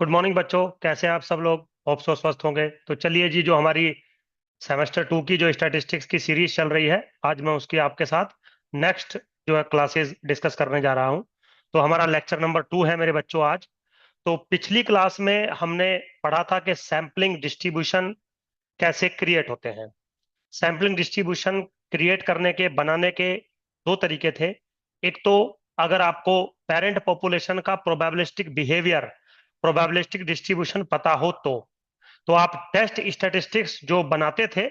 Good morning बच्चों, कैसे हैं आप सब लोग। होप सो स्वस्थ होंगे। तो चलिए जी, जो हमारी सेमेस्टर 2 की जो स्टैटिस्टिक्स की सीरीज चल रही है, आज मैं उसकी आपके साथ नेक्स्ट जो है क्लासेस डिस्कस करने जा रहा हूं। तो हमारा लेक्चर नंबर 2 है मेरे बच्चों आज। तो पिछली क्लास में हमने पढ़ा था कि सैम्पलिंग डिस्ट्रीब्यूशन कैसे क्रिएट होते हैं। सैम्पलिंग डिस्ट्रीब्यूशन क्रिएट करने के बनाने के दो तरीके थे। एक तो अगर आपको पेरेंट पॉपुलेशन का प्रोबेबिलिस्टिक बिहेवियर, प्रोबेबिलिस्टिक डिस्ट्रीब्यूशन पता हो तो आप टेस्ट स्टैटिस्टिक्स जो बनाते थे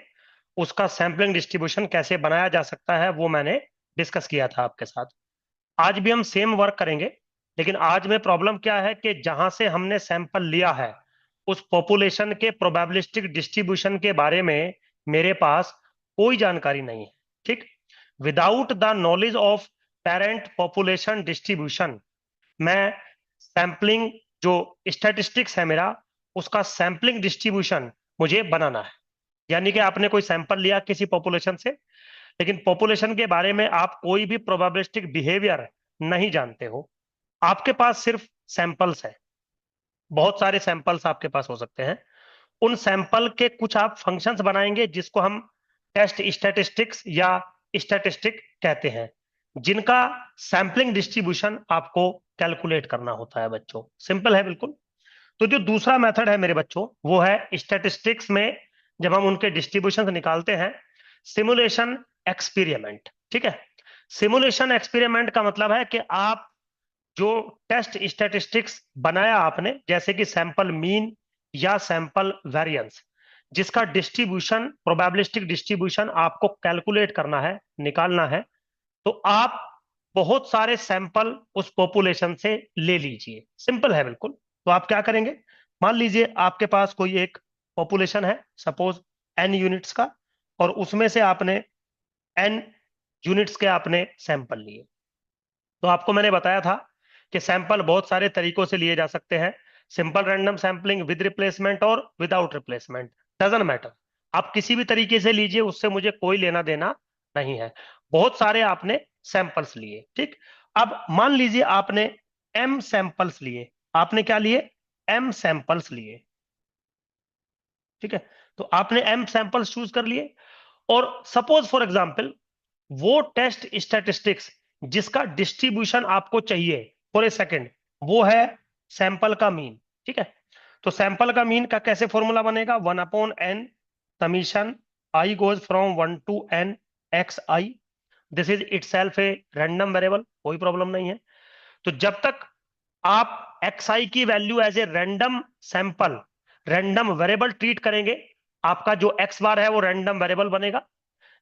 उसका सैम्पलिंग डिस्ट्रीब्यूशन कैसे बनाया जा सकता है वो मैंने डिस्कस किया था आपके साथ। आज भी हम सेम वर्क करेंगे, लेकिन आज में प्रॉब्लम क्या है कि जहां से हमने सैंपल लिया है उस पॉपुलेशन के प्रोबेबिलिस्टिक डिस्ट्रीब्यूशन के बारे में मेरे पास कोई जानकारी नहीं है। ठीक, without the knowledge of parent population distribution, मैं सैम्पलिंग जो स्टैटिस्टिक्स है मेरा, उसका सैम्पलिंग डिस्ट्रीब्यूशन मुझे बनाना है। यानी कि आपने कोई सैंपल लिया किसी पॉपुलेशन से, लेकिन पॉपुलेशन के बारे में आप कोई भी प्रोबेबिलिस्टिक बिहेवियर नहीं जानते हो। आपके पास सिर्फ सैंपल्स है, बहुत सारे सैंपल्स आपके पास हो सकते हैं। उन सैंपल के कुछ आप फंक्शंस बनाएंगे जिसको हम टेस्ट स्टैटिस्टिक्स या स्टैटिस्टिक कहते हैं, जिनका सैंपलिंग डिस्ट्रीब्यूशन आपको कैलकुलेट करना होता है बच्चों। सिंपल है बिल्कुल। तो जो दूसरा मेथड है मेरे बच्चों वो है स्टैटिस्टिक्स में जब हम उनके डिस्ट्रीब्यूशन निकालते हैं, सिमुलेशन एक्सपेरिमेंट। ठीक है, सिमुलेशन एक्सपेरिमेंट का मतलब है कि आप जो टेस्ट स्टैटिस्टिक्स बनाया आपने, जैसे कि सैंपल मीन या सैंपल वेरिएंस, जिसका डिस्ट्रीब्यूशन, प्रोबेबिलिस्टिक डिस्ट्रीब्यूशन आपको कैलकुलेट करना है, निकालना है, तो आप बहुत सारे सैंपल उस पॉपुलेशन से ले लीजिए। सिंपल है बिल्कुल। तो आप क्या करेंगे, मान लीजिए आपके पास कोई एक पॉपुलेशन है, सपोज एन यूनिट्स का, और उसमें से आपने एन यूनिट्स के आपने सैंपल लिए। तो आपको मैंने बताया था कि सैंपल बहुत सारे तरीकों से लिए जा सकते हैं। Simple random sampling, with replacement और विदाउट रिप्लेसमेंट, डजंट मैटर। आप किसी भी तरीके से लीजिए, उससे मुझे कोई लेना देना नहीं है। बहुत सारे आपने सैंपल्स लिए। ठीक, अब मान लीजिए आपने एम सैंपल्स लिए। आपने क्या लिए, एम सैंपल्स लिए। ठीक है, तो आपने एम सैंपल्स चूज कर लिए, और सपोज फॉर एग्जांपल वो टेस्ट स्टैटिस्टिक्स जिसका डिस्ट्रीब्यूशन आपको चाहिए फॉर ए सेकेंड, वो है सैंपल का मीन। ठीक है, तो सैंपल का मीन का कैसे फॉर्मूला बनेगा, 1/n summation I goes from 1 to n x i. This is itself a random variable, कोई प्रॉब्लम नहीं है। तो जब तक आप एक्स आई की value as a random sample, random variable treat करेंगे, आपका जो एक्स बार है वो रैंडम वेरिएबल बनेगा।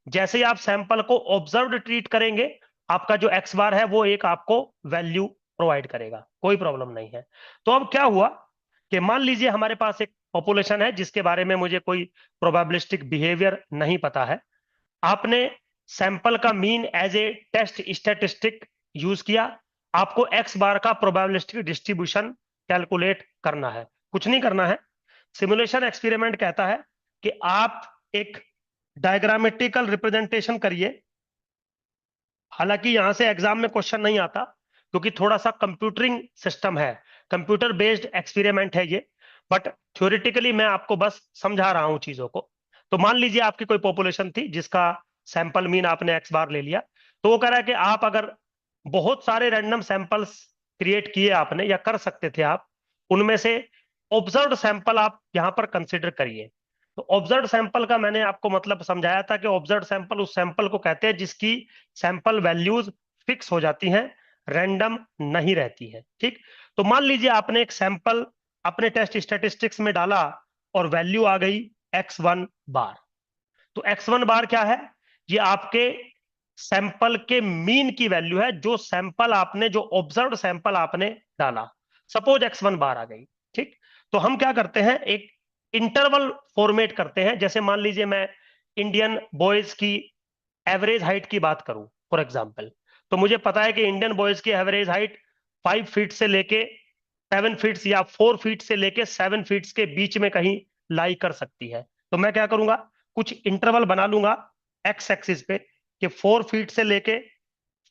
जैसे ही आप सैंपल को ऑब्जर्व्ड ट्रीट करेंगे, आपका जो एक्स बार है वो एक आपको वैल्यू प्रोवाइड करेगा, कोई प्रॉब्लम नहीं है। तो अब क्या हुआ कि मान लीजिए हमारे पास एक पॉपुलेशन है जिसके बारे में मुझे कोई प्रोबेबिलिस्टिक बिहेवियर नहीं पता है। आपने सैंपल का mean as a test statistic use किया। आपको एक्स बार का प्रोबेबिलिस्टिक डिस्ट्रीब्यूशन कैलकुलेट करना है, कुछ नहीं करना है। सिमुलेशन एक्सपेरिमेंट कहता है कि आप एक डायग्रामेटिकल रिप्रेजेंटेशन करिए। हालांकि यहां से एग्जाम में क्वेश्चन नहीं आता, क्योंकि थोड़ा सा कंप्यूटरिंग सिस्टम है, कंप्यूटर बेस्ड एक्सपेरिमेंट है ये, बट थ्योरेटिकली मैं आपको बस समझा रहा हूं चीजों को। तो मान लीजिए आपकी कोई पॉपुलेशन थी जिसका सैंपल मीन आपने एक्स बार ले लिया। तो वो कह रहा है कि आप अगर बहुत सारे रैंडम सैंपल्स क्रिएट किए आपने, या कर सकते थे आप, उनमें से ऑब्जर्व्ड सैंपल आप यहां पर कंसिडर करिए। तो ऑब्जर्व सैंपल का मैंने आपको मतलब समझाया था कि ऑब्जर्व सैंपल उस सैंपल को कहते हैं जिसकी सैंपल वैल्यूज फिक्स हो जाती हैं, रैंडम नहीं रहती है। ठीक, तो मान लीजिए आपने एक सैंपल अपने टेस्ट स्टैटिस्टिक्स में डाला और वैल्यू आ गई x1 बार। तो x1 बार क्या है, ये आपके सैंपल के मीन की वैल्यू है, जो सैंपल आपने, जो ऑब्जर्व सैंपल आपने डाला। सपोज x1 बार आ गई। ठीक, तो हम क्या करते हैं, एक इंटरवल फॉर्मेट करते हैं। जैसे मान लीजिए मैं इंडियन बॉयज की एवरेज हाइट की बात करूं फॉर एग्जांपल, तो मुझे पता है कि इंडियन बॉयज की एवरेज हाइट 5 फीट से लेके 7 फीट, या 4 फीट से लेके 7 फीट के बीच में कहीं लाई कर सकती है। तो मैं क्या करूंगा, कुछ इंटरवल बना लूंगा एक्स एक्सिस पे, कि 4 फीट से लेके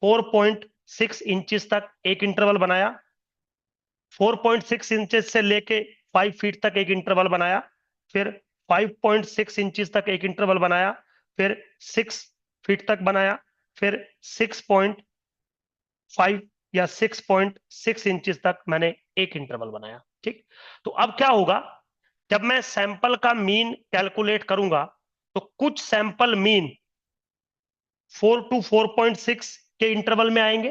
4.6 इंचेस तक एक इंटरवल बनाया। 4.6 इंचेस से लेके 5 फीट तक एक इंटरवल बनाया, फिर 5.6 इंचेस तक एक इंटरवल बनाया, फिर 6 फीट तक बनाया, फिर 6.5 या 6.6 इंचेस तक मैंने एक इंटरवल बनाया। ठीक, तो अब क्या होगा, जब मैं सैंपल का मीन कैलकुलेट करूंगा तो कुछ सैंपल मीन 4 टू 4.6 के इंटरवल में आएंगे,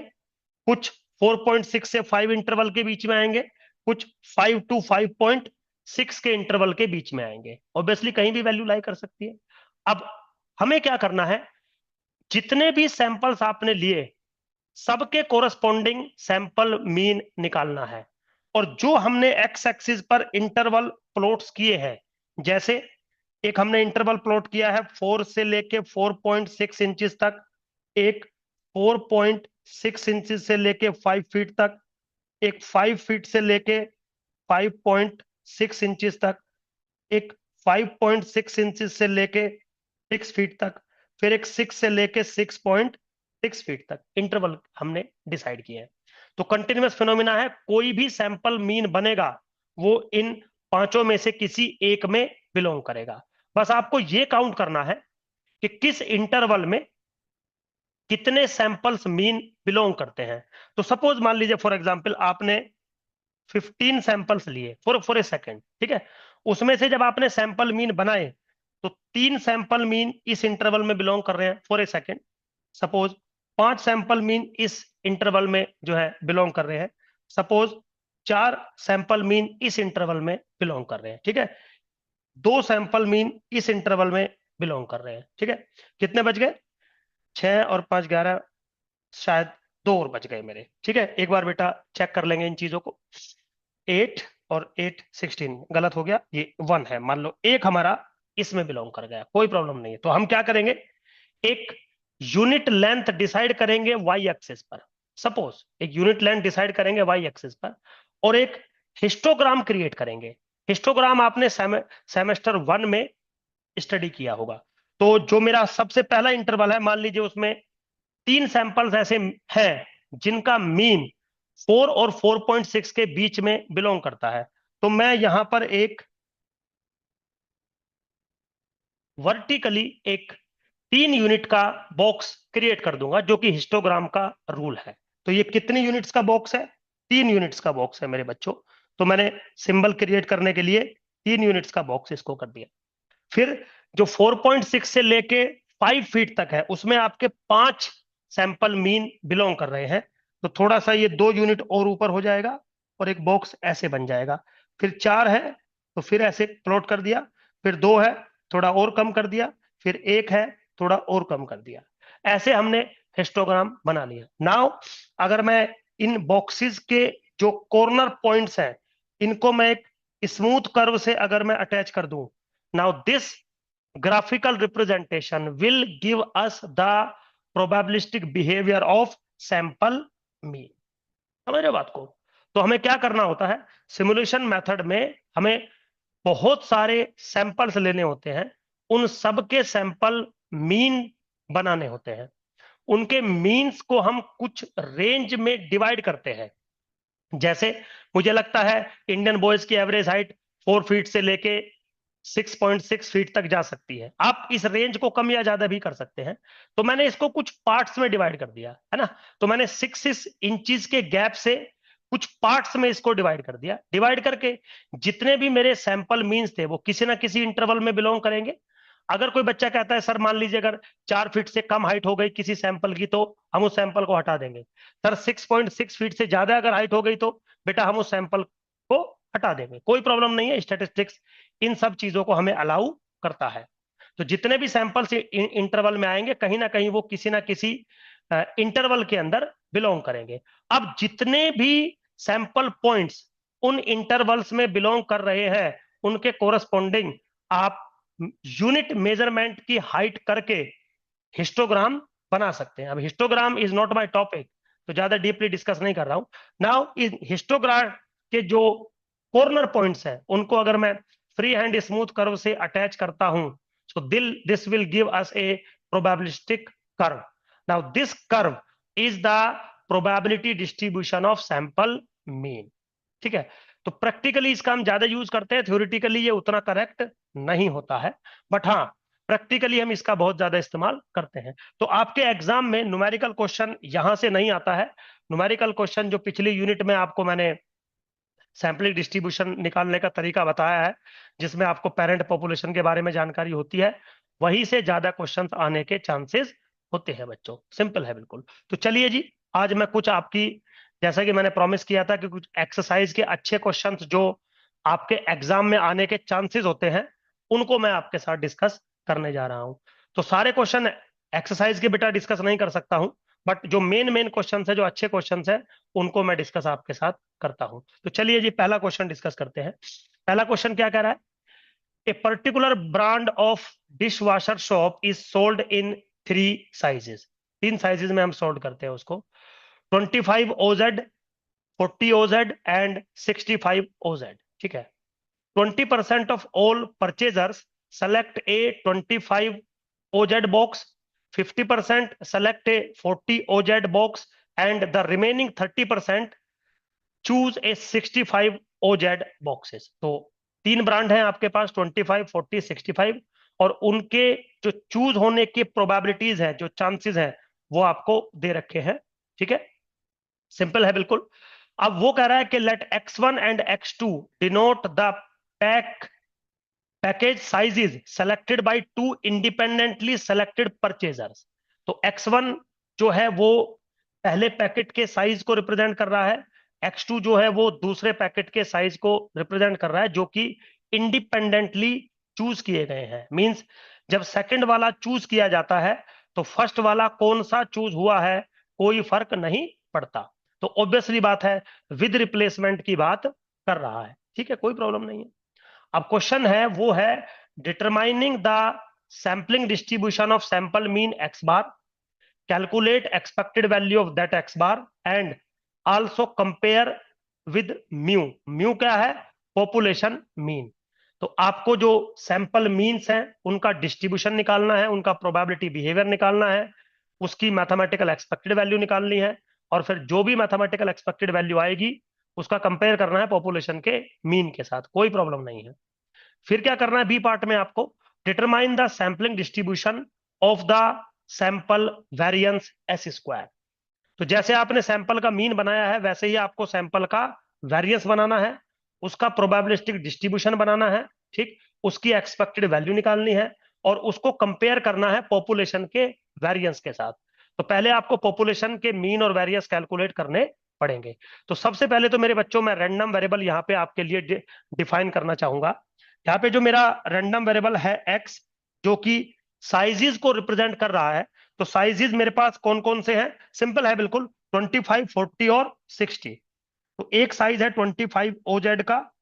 कुछ 4.6 से 5 इंटरवल के बीच में आएंगे, कुछ 5 टू 5.6 के इंटरवल के बीच में आएंगे। ऑब्वियसली कहीं भी वैल्यू लाई कर सकती है। अब हमें क्या करना है, जितने भी सैंपल्स आपने लिए सबके कोरस्पॉन्डिंग सैंपल मीन निकालना है। और जो हमने एक्स एक्सिस पर इंटरवल प्लॉट्स किए हैं, जैसे एक हमने इंटरवल प्लॉट किया है 4 से लेके 4.6 इंचेस तक, एक 4.6 इंचेस से लेके 5 फीट तक, एक 5 फीट से लेके 5.6 इंचेस तक, एक 5.6 इंचेस से लेके 6 फीट तक, फिर एक 6 से लेके 6.6 फीट तक इंटरवल हमने डिसाइड किया है। तो कंटिन्यूअस फिनोमिना है, कोई भी सैंपल मीन बनेगा वो इन पांचों में से किसी एक में बिलोंग करेगा। बस आपको ये काउंट करना है कि किस इंटरवल में कितने सैंपल्स मीन बिलोंग करते हैं। तो सपोज मान लीजिए फॉर एग्जांपल आपने 15 सैंपल्स लिए फॉर ए सेकेंड, ठीक है, उसमें से जब आपने सैंपल मीन बनाए तो 3 सैंपल मीन इस इंटरवल में बिलोंग कर रहे हैं for a second, suppose 5 sample mean इस इंटरवल में जो है बिलोंग कर रहे हैं, सपोज 4 सैंपल मीन इस इंटरवल में बिलोंग कर रहे हैं, ठीक है, 2 सैंपल मीन इस इंटरवल में बिलोंग कर रहे हैं, ठीक है। कितने बच गए, 6 और 5 11, शायद 2 और बच गए मेरे, ठीक है। एक बार बेटा चेक कर लेंगे इन चीजों को। 8 और 8 16 गलत हो गया, ये 1 है, मान लो एक हमारा इसमें बिलोंग कर गया, कोई प्रॉब्लम नहीं है। तो हम क्या करेंगे, एक यूनिट लेंथ डिसाइड करेंगे वाई एक्सिस पर, सपोज एक यूनिट लेंथ डिसाइड करेंगे वाई एक्सिस पर, और एक हिस्टोग्राम क्रिएट करेंगे। हिस्टोग्राम आपने सेमेस्टर 1 में स्टडी किया होगा। तो जो मेरा सबसे पहला इंटरवल है, मान लीजिए उसमें 3 सैंपल्स ऐसे हैं जिनका मीन 4 और 4.6 के बीच में बिलोंग करता है, तो मैं यहां पर एक वर्टिकली एक 3 यूनिट का बॉक्स क्रिएट कर दूंगा, जो कि हिस्टोग्राम का रूल है। तो ये कितनी यूनिट्स का बॉक्स है, 3 यूनिट्स का बॉक्स है मेरे बच्चों। तो मैंने सिंबल क्रिएट करने के लिए 3 यूनिट्स का बॉक्स इसको कर दिया। फिर जो 4.6 से लेके 5 फीट तक है, उसमें आपके 5 सैंपल मीन बिलोंग कर रहे हैं, तो थोड़ा सा ये 2 यूनिट और ऊपर हो जाएगा और एक बॉक्स ऐसे बन जाएगा। फिर 4 है तो फिर ऐसे प्लॉट कर दिया, फिर 2 है थोड़ा और कम कर दिया, फिर 1 है थोड़ा और कम कर दिया। ऐसे हमने हिस्टोग्राम बना लिया। नाउ अगर मैं इन बॉक्सेस के जो कॉर्नर पॉइंट्स हैं, इनको मैं एक स्मूथ कर्व से अगर मैं अटैच कर दूं, now this graphical representation will give us the probabilistic behavior of sample mean। समझ रहे हो बात को। तो हमें क्या करना होता है, सिमुलेशन मेथड में हमें बहुत सारे सैंपल्स लेने होते हैं, उन सब के सैंपल मीन बनाने होते हैं, उनके मीन्स को हम कुछ रेंज में डिवाइड करते हैं। जैसे मुझे लगता है इंडियन बॉयज की एवरेज हाइट 4 फीट से लेके 6.6 फीट तक जा सकती है, आप इस रेंज को कम या ज्यादा भी कर सकते हैं। तो मैंने इसको कुछ पार्ट्स में डिवाइड कर दिया है ना, तो मैंने 6 इंचेस के गैप से कुछ पार्ट्स में इसको डिवाइड कर दिया। डिवाइड करके जितने भी मेरे सैंपल मीन्स थे वो किसी ना किसी इंटरवल में बिलोंग करेंगे। अगर कोई बच्चा कहता है सर मान लीजिए अगर 4 फीट से कम हाइट हो गई किसी सैंपल की, तो हम उस सैंपल को हटा देंगे। सर 6.6 फीट से ज्यादा अगर हाइट हो गई तो बेटा हम उस सैंपल को हटा देंगे, कोई प्रॉब्लम नहीं है। स्टैटिस्टिक्स इन सब चीजों को हमें अलाउ करता है। तो जितने भी सैंपल्स इंटरवल में आएंगे कहीं ना कहीं वो किसी ना किसी इंटरवल के अंदर बिलोंग करेंगे। अब जितने भी सैंपल पॉइंट्स उन इंटरवल्स में बिलोंग कर रहे हैं, उनके कोरस्पॉन्डिंग आप यूनिट मेजरमेंट की हाइट करके हिस्टोग्राम बना सकते हैं। अब histogram is not my topic, तो ज्यादा डीपली डिस्कस नहीं कर रहा हूं। नाउ इस हिस्टोग्राम के जो कॉर्नर पॉइंट्स हैं उनको अगर मैं फ्री हैंड स्मूथ कर्व से अटैच करता हूं, so this will give us A probabilistic curve. Now this curve is the probability distribution of sample mean. ठीक है। तो प्रैक्टिकली इसका हम ज्यादा यूज करते हैं, थ्योरेटिकली ये उतना करेक्ट नहीं होता है, बट हाँ प्रैक्टिकली हम इसका बहुत ज्यादा इस्तेमाल करते हैं। तो आपके एग्जाम में न्यूमेरिकल क्वेश्चन यहां से नहीं आता है। न्यूमेरिकल क्वेश्चन जो पिछली यूनिट में आपको मैंने सैंपलिंग डिस्ट्रीब्यूशन निकालने का तरीका बताया है, जिसमें आपको पेरेंट पॉपुलेशन के बारे में जानकारी होती है, वहीं से ज्यादा क्वेश्चंस आने के चांसेस होते हैं बच्चों। सिंपल है बिल्कुल। तो चलिए जी, आज मैं कुछ आपकी, जैसा कि मैंने प्रॉमिस किया था कि कुछ एक्सरसाइज के अच्छे क्वेश्चंस जो आपके एग्जाम में आने के चांसेस होते हैं, उनको मैं आपके साथ डिस्कस करने जा रहा हूं। तो सारे क्वेश्चन एक्सरसाइज के बेटा डिस्कस नहीं कर सकता हूं, बट जो मेन मेन क्वेश्चंस है, जो अच्छे क्वेश्चंस है, उनको मैं डिस्कस आपके साथ करता हूं। तो चलिए जी, पहला क्वेश्चन डिस्कस करते हैं। पहला क्वेश्चन क्या कह रहा है? A particular brand of dish washer soap is sold in 3 sizes. 3 sizes में हम सोल्ड करते हैं उसको। 25 OZ, 40 OZ एंड 65 OZ। ठीक है। 20% of all purchasers select a 25 OZ box, 50% select a 40 OZ box, and the remaining 30% choose a 65 OZ boxes। तो 3 brand हैं आपके पास, 25, 40, 65, और उनके जो चूज होने की प्रोबेबिलिटीज है, जो चांसेस हैं, वो आपको दे रखे हैं। ठीक है, सिंपल है बिल्कुल। अब वो कह रहा है कि let X1 and X2 denote the package sizes selected by 2 independently selected purchasers. तो X1 जो है वो पहले पैकेट के साइज को रिप्रेजेंट कर रहा है, X2 जो है वो दूसरे पैकेट के साइज को रिप्रेजेंट कर रहा है, जो कि इंडिपेंडेंटली चूज किए गए हैं। मींस जब सेकंड वाला चूज किया जाता है तो फर्स्ट वाला कौन सा चूज हुआ है कोई फर्क नहीं पड़ता। तो ऑब्वियसली बात है, विद रिप्लेसमेंट की बात कर रहा है। ठीक है, कोई प्रॉब्लम नहीं है। अब क्वेश्चन है वो है, determining the sampling distribution of sample mean x bar, calculate expected value of that x bar, and also compare with mu. Mu क्या है? Population mean. तो आपको जो सैंपल मीन्स हैं उनका डिस्ट्रीब्यूशन निकालना है, उनका प्रोबेबिलिटी बिहेवियर निकालना है, उसकी मैथमेटिकल एक्सपेक्टेड वैल्यू निकालनी है, और फिर जो भी मैथमेटिकल एक्सपेक्टेड वैल्यू आएगी उसका कंपेयर करना है पॉपुलेशन के मीन के साथ। कोई प्रॉब्लम नहीं है। फिर क्या करना है बी पार्ट में आपको? Determine the sampling distribution of the sample variance S square. तो जैसे आपने सैंपल का मीन बनाया है वैसे ही आपको सैंपल का वेरिएंस बनाना है, उसका प्रोबेबिलिस्टिक डिस्ट्रीब्यूशन बनाना है, ठीक, उसकी एक्सपेक्टेड वैल्यू निकालनी है, और उसको कंपेयर करना है पॉपुलेशन के वेरिएंस के साथ। तो पहले आपको पॉपुलेशन के मीन और वेरिएंस कैलकुलेट करने पड़ेंगे। तो सबसे पहले तो मेरे बच्चों, मैं रैंडम वेरिएबल यहाँ पे आपके लिए डिफाइन करना चाहूंगा। यहाँ पे जो मेरा रैंडम वेरिएबल है एक्स, जो कि साइजेस को रिप्रेजेंट कर रहा है, तो साइजेस मेरे पास कौन कौन से हैं? सिंपल है बिल्कुल, 25, 40 और 60। तो एक साइज है 25 OZ का,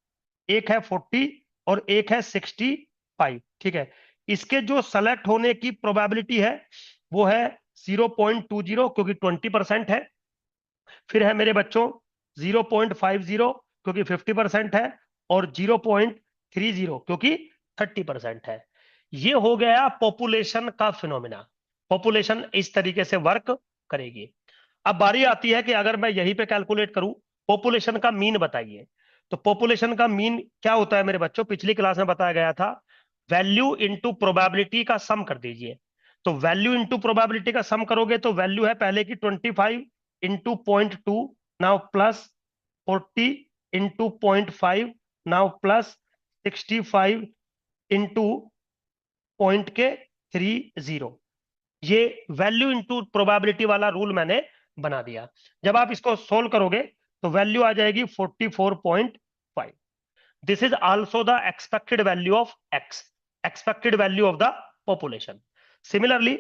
एक है 40 और एक है 65। ठीक है, इसके जो सेलेक्ट होने की प्रोबेबिलिटी है वो है 0.20, क्योंकि 20% है। फिर है मेरे बच्चों 0.50, क्योंकि 50% है, और 0.30 क्योंकि 30% है। ये हो गया पॉपुलेशन का फिनोमिना। पॉपुलेशन इस तरीके से वर्क करेगी। अब बारी आती है कि अगर मैं यहीं पे कैलकुलेट करूं, पॉपुलेशन का मीन बताइए। तो पॉपुलेशन का मीन क्या होता है मेरे बच्चों? पिछली क्लास में बताया गया था, वैल्यू इंटू प्रोबेबिलिटी का सम कर दीजिए। तो वैल्यू इंटू प्रोबेबिलिटी का सम करोगे तो वैल्यू है पहले की 25 into 0.2, now plus 40 into 0.5, now plus 65 into 0.30। ये वैल्यू इंटू प्रोबेबिलिटी वाला रूल मैंने बना दिया। जब आप इसको सोल्व करोगे तो वैल्यू आ जाएगी 44.5। This is also the expected value of x, expected value of the population. Similarly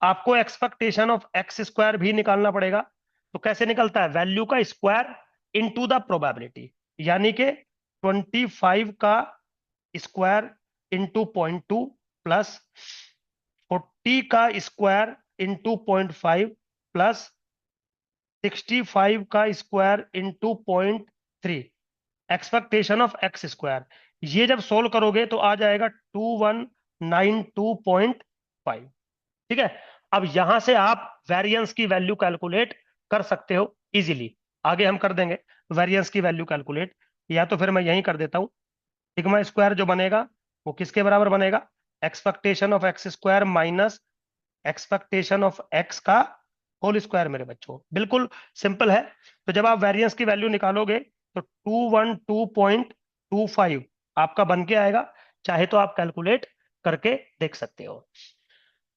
आपको एक्सपेक्टेशन ऑफ एक्स स्क्वायर भी निकालना पड़ेगा। तो कैसे निकलता है? वैल्यू का स्क्वायर इनटू द प्रोबेबिलिटी, यानी कि 25 का स्क्वायर इंटू 0.2 प्लस 40 का स्क्वायर इंटू 0.5 प्लस 65 का square into 0.3, expectation of x square. ये जब सोल्व करोगे तो आ जाएगा 2192.5। ठीक है, अब यहां से आप वेरिएंस की वैल्यू कैलकुलेट कर सकते हो इजीली। आगे हम कर देंगे। वेरिएंस की वैल्यू कैलकुलेट, या तो फिर मैं यहीं कर देता हूँ। सिग्मा स्क्वायर जो बनेगा वो किसके बराबर बनेगा, expectation of x square minus expectation of x का होल स्क्वायर मेरे बच्चों, बिल्कुल सिंपल है। तो जब आप वेरिएंस की वैल्यू निकालोगे तो 212.25 आपका बन के आएगा, चाहे तो आप कैलकुलेट करके देख सकते हो।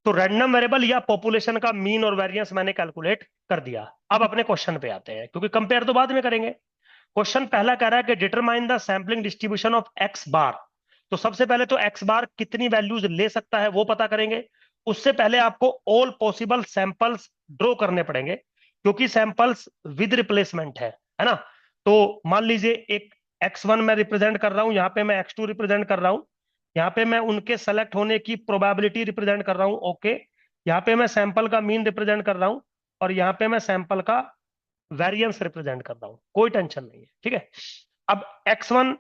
तो रैंडम वेरिएबल या पॉपुलेशन का मीन और वेरिएंस मैंने कैलकुलेट कर दिया। अब अपने क्वेश्चन पे आते हैं, क्योंकि कंपेयर तो बाद में करेंगे। क्वेश्चन पहला कह रहा है कि determine the sampling distribution of x bar. तो सबसे पहले तो एक्स बार कितनी वैल्यूज ले सकता है वो पता करेंगे। उससे पहले आपको ऑल पॉसिबल सैंपल्स ड्रॉ करने पड़ेंगे, क्योंकि सैंपल्स विद रिप्लेसमेंट है ना। तो मान लीजिए एक x1 मैं रिप्रेजेंट कर रहा हूं, यहाँ पे मैं x2 रिप्रेजेंट कर रहा हूं, यहाँ पे मैं उनके सेलेक्ट होने की प्रोबेबिलिटी रिप्रेजेंट कर रहा हूं, ओके। यहाँ पे मैं सैंपल का मीन रिप्रेजेंट कर रहा हूं, और यहाँ पे मैं सैंपल का वेरिएंस रिप्रेजेंट कर रहा हूं, कोई टेंशन नहीं है, ठीक है। अब x1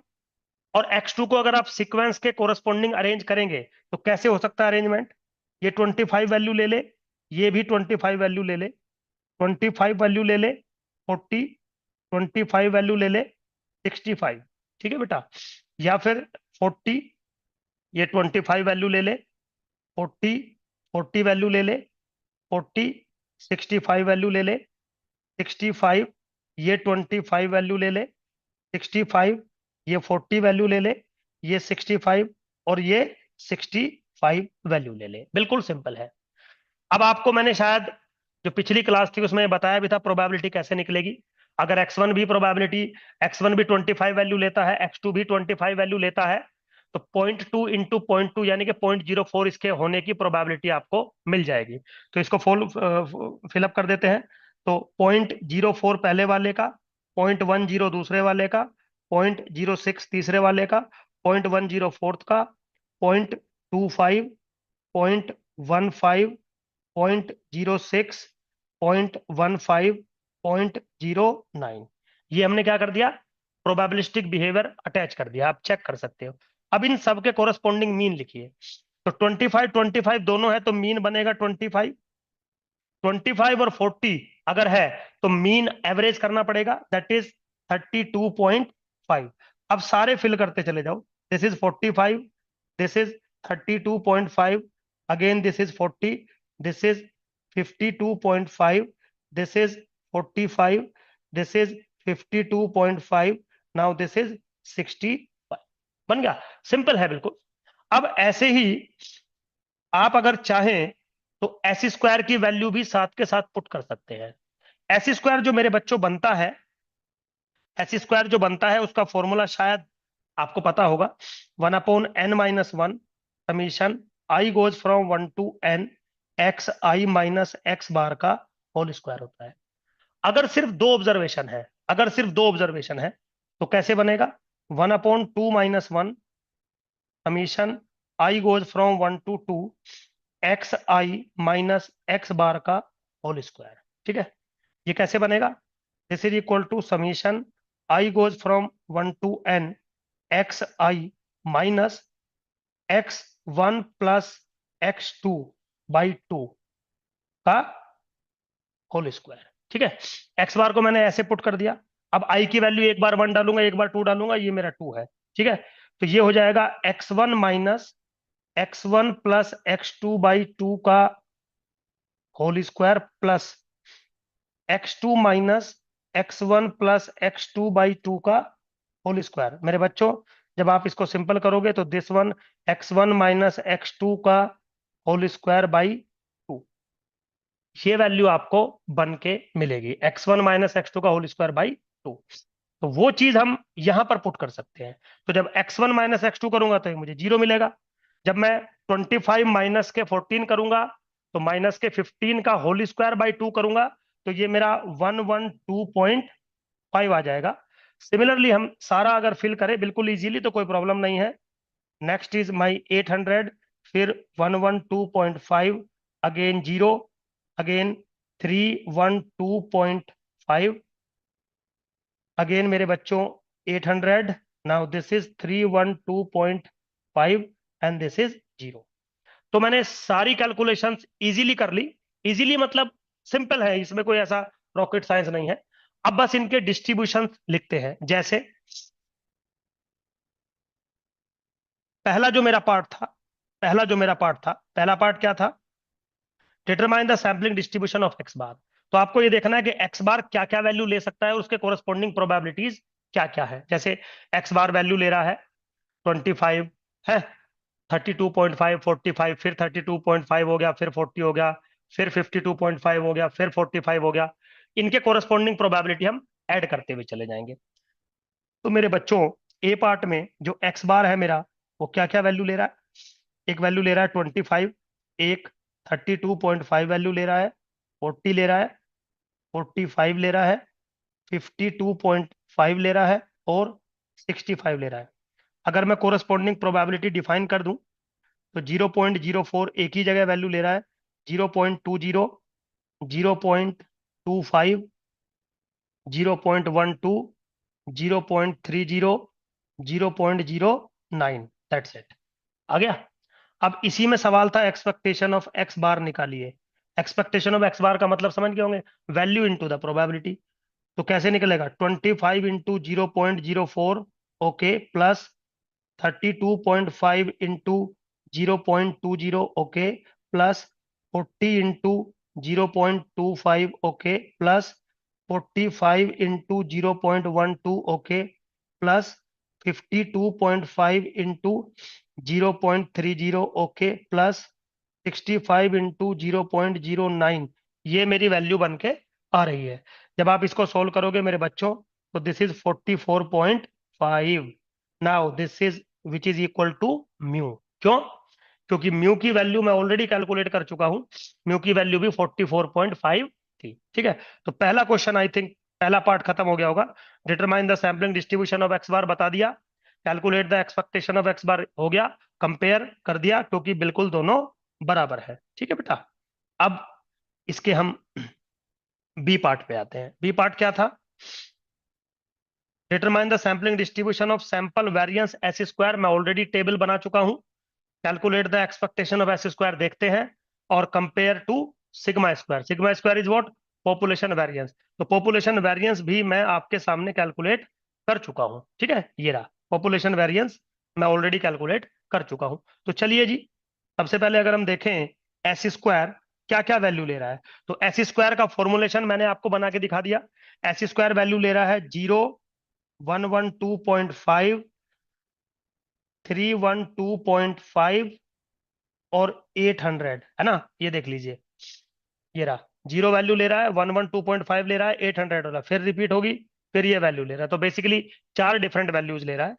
और x2 को अगर आप सीक्वेंस के कोरस्पॉन्डिंग अरेंज करेंगे तो कैसे हो सकता है अरेंजमेंट, ये 25 वैल्यू ले ले, ये भी 25 वैल्यू ले ले, 25 वैल्यू ले ले 40, 25 वैल्यू ले ले 65, ठीक है बेटा। या फिर 40, ये 25 वैल्यू ले ले, 40, 40 वैल्यू ले ले, 40, 65 वैल्यू ले ले, 65, ये 25 वैल्यू ले ले, 65, ये 40 वैल्यू ले ले, ये 65 और ये 65 वैल्यू ले ले, बिल्कुल सिंपल है। अब आपको मैंने शायद जो पिछली क्लास थी उसमें बताया भी था प्रोबेबिलिटी कैसे निकलेगी। अगर x1 भी प्रोबेबिलिटी, x1 भी 25 वैल्यू लेता है, x2 भी 25 वैल्यू लेता है, तो 0.2 इंटू 0.2 यानी कि 0.04 इसके होने की प्रोबेबिलिटी आपको मिल जाएगी। तो इसको फिलअप कर देते हैं। तो 0.04 पहले वाले का, 0.10 दूसरे वाले का, 0.06 तीसरे वाले का, 0.10 फोर्थ का, 0.25, 0.15, 0.06, 0.15, 0.09, ये हमने क्या कर दिया, प्रोबेबिलिस्टिक बिहेवियर अटैच कर दिया, आप चेक कर सकते हो। अब इन सब के कोरस्पॉन्डिंग मीन लिखिए। तो 25 25 दोनों है तो मीन बनेगा 25, 25 और 40 अगर है तो मीन एवरेज करना पड़ेगा, दैट इज 32.5। अब सारे फिल करते चले जाओ, this is 45, this is 32.5, again this is 40, this is 52.5, this is 45, this is 52.5, now this is 65। बन गया, सिंपल है बिल्कुल। अब ऐसे ही आप अगर चाहें तो एस स्क्वायर की वैल्यू भी साथ के साथ पुट कर सकते हैं। एस स्क्वायर जो मेरे बच्चों बनता है, एस स्क्वायर जो बनता है उसका फॉर्मूला शायद आपको पता होगा, 1/n-1 summation I goes from 1 to n x I minus X bar का होल स्क्वायर होता है। अगर सिर्फ दो ऑब्जर्वेशन है, अगर सिर्फ दो ऑब्जर्वेशन है तो कैसे बनेगा, 1/2-1 summation I goes from 1 to 2 X I minus X bar का होल स्क्वायर, ठीक है। ये कैसे बनेगा, this is equal to summation I goes from 1 to n x I minus x1 plus x2 by 2 का होल स्क्वायर, ठीक है। X बार को मैंने ऐसे पुट कर दिया। अब आई की वैल्यू एक बार 1 डालूंगा, एक बार 2 डालूंगा, ये मेरा 2 है, ठीक है। तो ये हो जाएगा x1 minus x1 plus x2 by 2 का whole square plus x2 minus x1 plus x2 by 2 का होल स्क्वायर। मेरे बच्चों जब आप इसको सिंपल करोगे तो this one x1 minus x2 का होल स्क्वायर बाई 2, ये वैल्यू आपको बन के मिलेगी, x1 माइनस x2 का होल स्क्वायर बाई 2। तो वो चीज हम यहां पर पुट कर सकते हैं। तो जब x1 माइनस x2 करूंगा तो ये मुझे 0 मिलेगा। जब मैं 25 माइनस के 14 करूंगा तो माइनस के 15 का होल स्क्वायर बाई 2 करूंगा तो ये मेरा 112.5 आ जाएगा। सिमिलरली हम सारा अगर फिल करें बिल्कुल इजीली तो कोई प्रॉब्लम नहीं है। नेक्स्ट इज माई 800, फिर 112.5, अगेन 0, अगेन 312.5, अगेन मेरे बच्चों 800, now this is 312.5 and this is 0। तो मैंने सारी कैलकुलेशंस इजीली कर ली। इजीली मतलब सिंपल है, इसमें कोई ऐसा रॉकेट साइंस नहीं है। अब बस इनके डिस्ट्रीब्यूशन लिखते हैं। जैसे पहला जो मेरा पार्ट था, पहला पार्ट क्या था? Determine the sampling distribution of x bar. तो आपको ये देखना है कि एक्स बार क्या क्या वैल्यू ले सकता है और उसके कोरस्पॉन्डिंग प्रोबेबिलिटीज क्या क्या है। जैसे एक्स बार वैल्यू ले रहा है 25 है, 32.5, 45, फिर 32.5 हो गया, फिर 40 हो गया, फिर 52.5 हो गया, फिर 45 हो गया। इनके कोरस्पॉन्डिंग प्रोबेबिलिटी हम ऐड करते हुए चले जाएंगे। तो मेरे बच्चों, ए पार्ट में जो एक्स बार है मेरा, वो क्या क्या वैल्यू ले रहा है? एक वैल्यू ले रहा है 25, एक 32.5 वैल्यू ले रहा है, 40 ले रहा है, 45 ले रहा है, 52.5 ले रहा है और 65 ले रहा है। अगर मैं कोरस्पॉन्डिंग प्रोबेबिलिटी डिफाइन कर दूं तो 0.04 एक ही जगह वैल्यू ले रहा है, 0.20, 0.25, 0.12, 0.30, 0.09, दैट्स इट। आ गया? अब इसी में सवाल था एक्सपेक्टेशन ऑफ एक्स बार निकालिए। एक्सपेक्टेशन ऑफ एक्स बार का मतलब समझ गए होंगे, वैल्यू इनटू द प्रोबेबिलिटी। तो कैसे निकलेगा? 25 into 0.04, okay, plus 32.5 into 0.20, okay, plus 40 into 0.25, okay, plus 45 into 0.12, okay, plus 52.5 into 0.30, okay, plus 65 into 0.09। ये मेरी वैल्यू बन के आ रही है। जब आप इसको सोल्व करोगे मेरे बच्चों, तो this is 44.5। Now this is which is equal to mu. क्यों? क्योंकि म्यू की वैल्यू मैं ऑलरेडी कैलकुलेट कर चुका हूं। म्यू की वैल्यू भी 44.5 थी। ठीक है, तो पहला क्वेश्चन आई थिंक, पहला पार्ट खत्म हो गया होगा। Determine the sampling distribution of x bar बता दिया, calculate the expectation of x bar हो गया, कंपेयर कर दिया क्योंकि बिल्कुल दोनों बराबर है। ठीक है बेटा, अब इसके हम बी पार्ट पे आते हैं। बी पार्ट क्या था? Determine the sampling distribution of sample variance S square. मैं ऑलरेडी टेबल बना चुका हूं। Calculate the expectation of S square देखते हैं और compare to sigma square. Sigma square is what? Population variance. तो पॉपुलेशन वेरिएंस भी मैं आपके सामने कैलकुलेट कर चुका हूं। ठीक है, ये रहा पॉपुलेशन वेरिएंस, मैं ऑलरेडी कैलकुलेट कर चुका हूं। तो चलिए जी, सबसे पहले अगर हम देखें एस स्क्वायर क्या क्या वैल्यू ले रहा है, तो एस स्क्वायर का फॉर्मुलेशन मैंने आपको बना के दिखा दिया। एस स्क्वायर वैल्यू ले रहा है 0, 112.5, 312.5 और 800, है ना? ये देख लीजिए, ये रहा। जीरो वैल्यू ले रहा है, 112.5 ले रहा है, 800 हो रहा है, फिर रिपीट होगी, फिर ये वैल्यू ले रहा है। तो बेसिकली चार डिफरेंट वैल्यूज ले रहा है।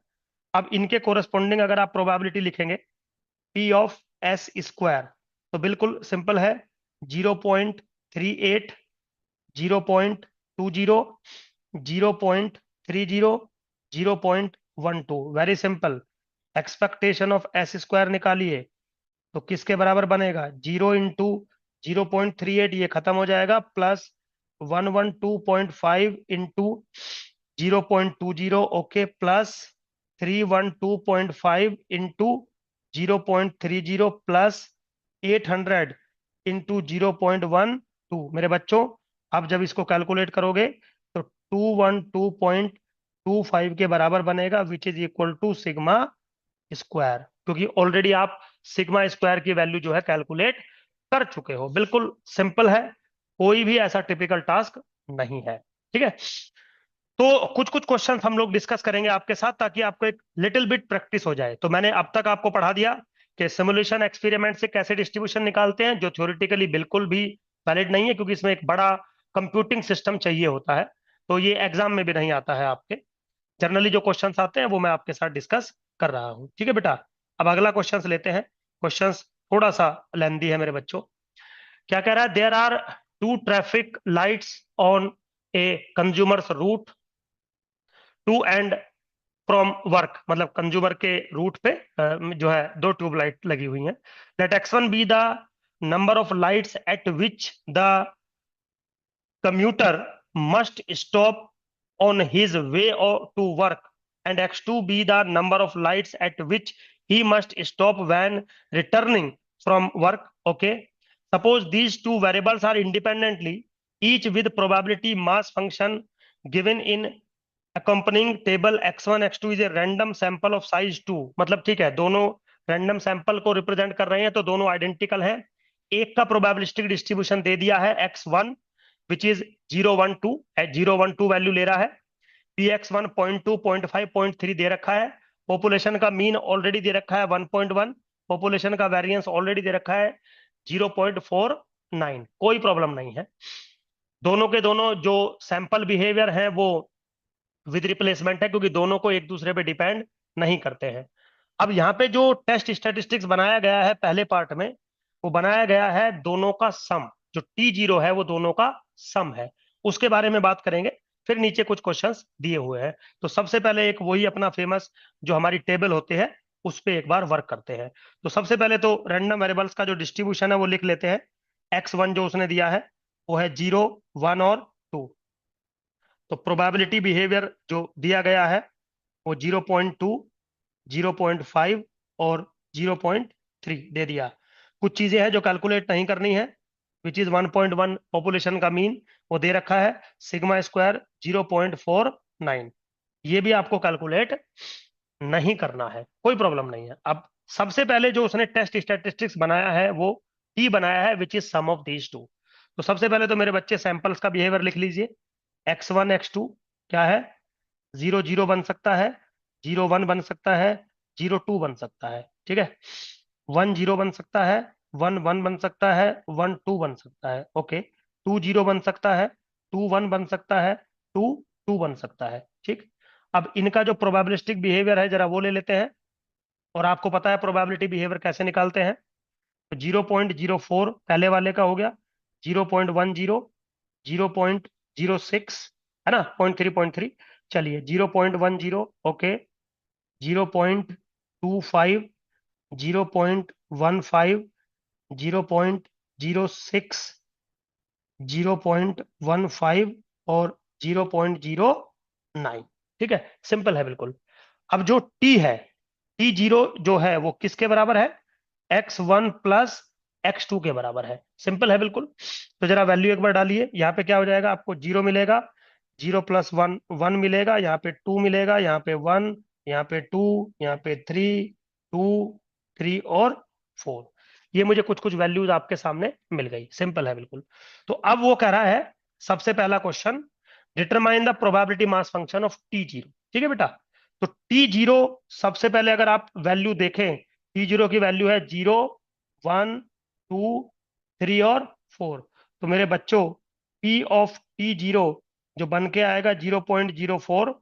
अब इनके कोरस्पॉन्डिंग अगर आप प्रोबेबिलिटी लिखेंगे पी ऑफ एस स्क्वायर, तो बिल्कुल सिंपल है, 0.38, 0.20, 0.30, 0.12। Very simple. Expectation of S square निकालिए तो किसके बराबर बनेगा? 0 इंटू 0.38, ये खत्म हो जाएगा, plus 112.5 into 0.20, okay, plus 312.5 into 0.30, plus 800 into 0.12। मेरे बच्चों, आप जब इसको कैलकुलेट करोगे तो 212.25 के बराबर बनेगा, which is equal to sigma square, क्योंकि ऑलरेडी आप सिग्मा स्क्वायर की वैल्यू जो है कैलकुलेट कर चुके हो। बिल्कुल सिंपल है, कोई भी ऐसा टिपिकल टास्क नहीं है। ठीक है, तो कुछ कुछ क्वेश्चन हम लोग डिस्कस करेंगे आपके साथ ताकि आपको एक लिटिल बिट प्रैक्टिस हो जाए। तो मैंने अब तक आपको पढ़ा दिया कि सिमुलेशन एक्सपेरिमेंट से कैसे डिस्ट्रीब्यूशन निकालते हैं, जो थ्योरेटिकली बिल्कुल भी वैलिड नहीं है क्योंकि इसमें एक बड़ा कंप्यूटिंग सिस्टम चाहिए होता है। तो ये एग्जाम में भी नहीं आता है आपके। जनरली जो क्वेश्चंस आते हैं वो मैं आपके साथ डिस्कस कर रहा हूँ। ठीक है बेटा, अब अगला क्वेश्चंस लेते हैं। क्वेश्चंस थोड़ा सा लेंदी है मेरे बच्चों। क्या कह रहा है? There are two traffic lights on a consumers route to and from work, मतलब कंज्यूमर के रूट पे जो है दो ट्यूबलाइट लगी हुई हैं। Let x1 be the number of lights at which the commuter must stop on his way to work, and x2 be the number of lights at which he must stop when returning from work. Okay, suppose these two variables are independently each with probability mass function given in accompanying table x1 x2 is a random sample of size 2। मतलब ठीक है, दोनों random sample को represent कर रहे हैं तो दोनों आइडेंटिकल हैं। एक का प्रोबेबिलिस्टिक डिस्ट्रीब्यूशन दे दिया है x1 विच इज 012, 012 वैल्यू ले रहा है। px1 0.2 0.5 0.3 दे रखा है। पॉपुलेशन का मीन ऑलरेडी दे रखा है 1.1। पॉपुलेशन का वेरिएंस ऑलरेडी दे रखा है 0.49। कोई प्रॉब्लम नहीं है। दोनों के दोनों जो सैंपल बिहेवियर हैं वो विद रिप्लेसमेंट है, क्योंकि दोनों को एक दूसरे पे डिपेंड नहीं करते हैं। अब यहाँ पे जो टेस्ट स्टैटिस्टिक्स बनाया गया है पहले पार्ट में, वो बनाया गया है दोनों का सम। जो T0 है वो दोनों का सम है, उसके बारे में बात करेंगे। फिर नीचे कुछ क्वेश्चंस दिए हुए हैं, तो सबसे पहले एक वही अपना फेमस जो हमारी टेबल होते हैं उस पे एक बार वर्क करते हैं। तो सबसे पहले तो रैंडम वेरिएबल्स का जो डिस्ट्रीब्यूशन है वो लिख लेते हैं। x1 जो उसने दिया है वो है 0, 1 और 2। तो प्रोबेबिलिटी बिहेवियर जो दिया गया है वो 0.2, 0.5 और 0.3 दे दिया। कुछ चीजें हैं जो कैलकुलेट नहीं करनी है, विच इज 1.1 पॉपुलेशन का मीन वो दे रखा है, सिग्मा स्क्वायर 0.49, ये भी आपको कैलकुलेट नहीं करना है, कोई प्रॉब्लम नहीं है। अब सबसे पहले जो उसने टेस्ट स्टैटिस्टिक्स बनाया है वो टी बनाया है which is sum of these two. तो सबसे पहले तो मेरे बच्चे सैंपल्स का बिहेवियर लिख लीजिए। x1 x2 क्या है, 0 0 बन सकता है, 0 1 बन सकता है, 0 2 बन सकता है, ठीक है। 1 0 बन सकता है, 1 1 बन सकता है, 1 2 बन सकता है, ओके। 2 0 बन सकता है, 2 1 बन सकता है, 2 2 बन सकता है, ठीक। अब इनका जो प्रोबेबिलिस्टिक बिहेवियर है जरा वो ले लेते हैं, और आपको पता है प्रोबेबिलिटी बिहेवियर कैसे निकालते हैं। तो 0.04 पहले वाले का हो गया, 0.10, 0.06 है ना, 0.3 चलिए 0.10, ओके, 0.25, 0.15, 0.06, 0.15 और 0.09, ठीक है, सिंपल है बिल्कुल। अब जो टी है, T0 जो है वो किसके बराबर है, x1 प्लस x2 के बराबर है, सिंपल है बिल्कुल। तो जरा वैल्यू एक बार डालिए, यहाँ पे क्या हो जाएगा, आपको 0 मिलेगा, 0 प्लस 1 1 मिलेगा, यहाँ पे 2 मिलेगा, यहाँ पे 1, यहाँ पे 2, यहाँ पे 3, 2, 3 और 4। ये मुझे कुछ कुछ वैल्यूज आपके सामने मिल गई, सिंपल है बिल्कुल। तो अब वो कह रहा है सबसे पहला question, determine the probability mass function of T0, ठीक है बेटा। तो T0 सबसे पहले अगर आप वैल्यू देखें, T0 की वैल्यू है 0, 1, 2, 3 और 4। तो मेरे बच्चों P ऑफ T0 जो बन के आएगा 0.04,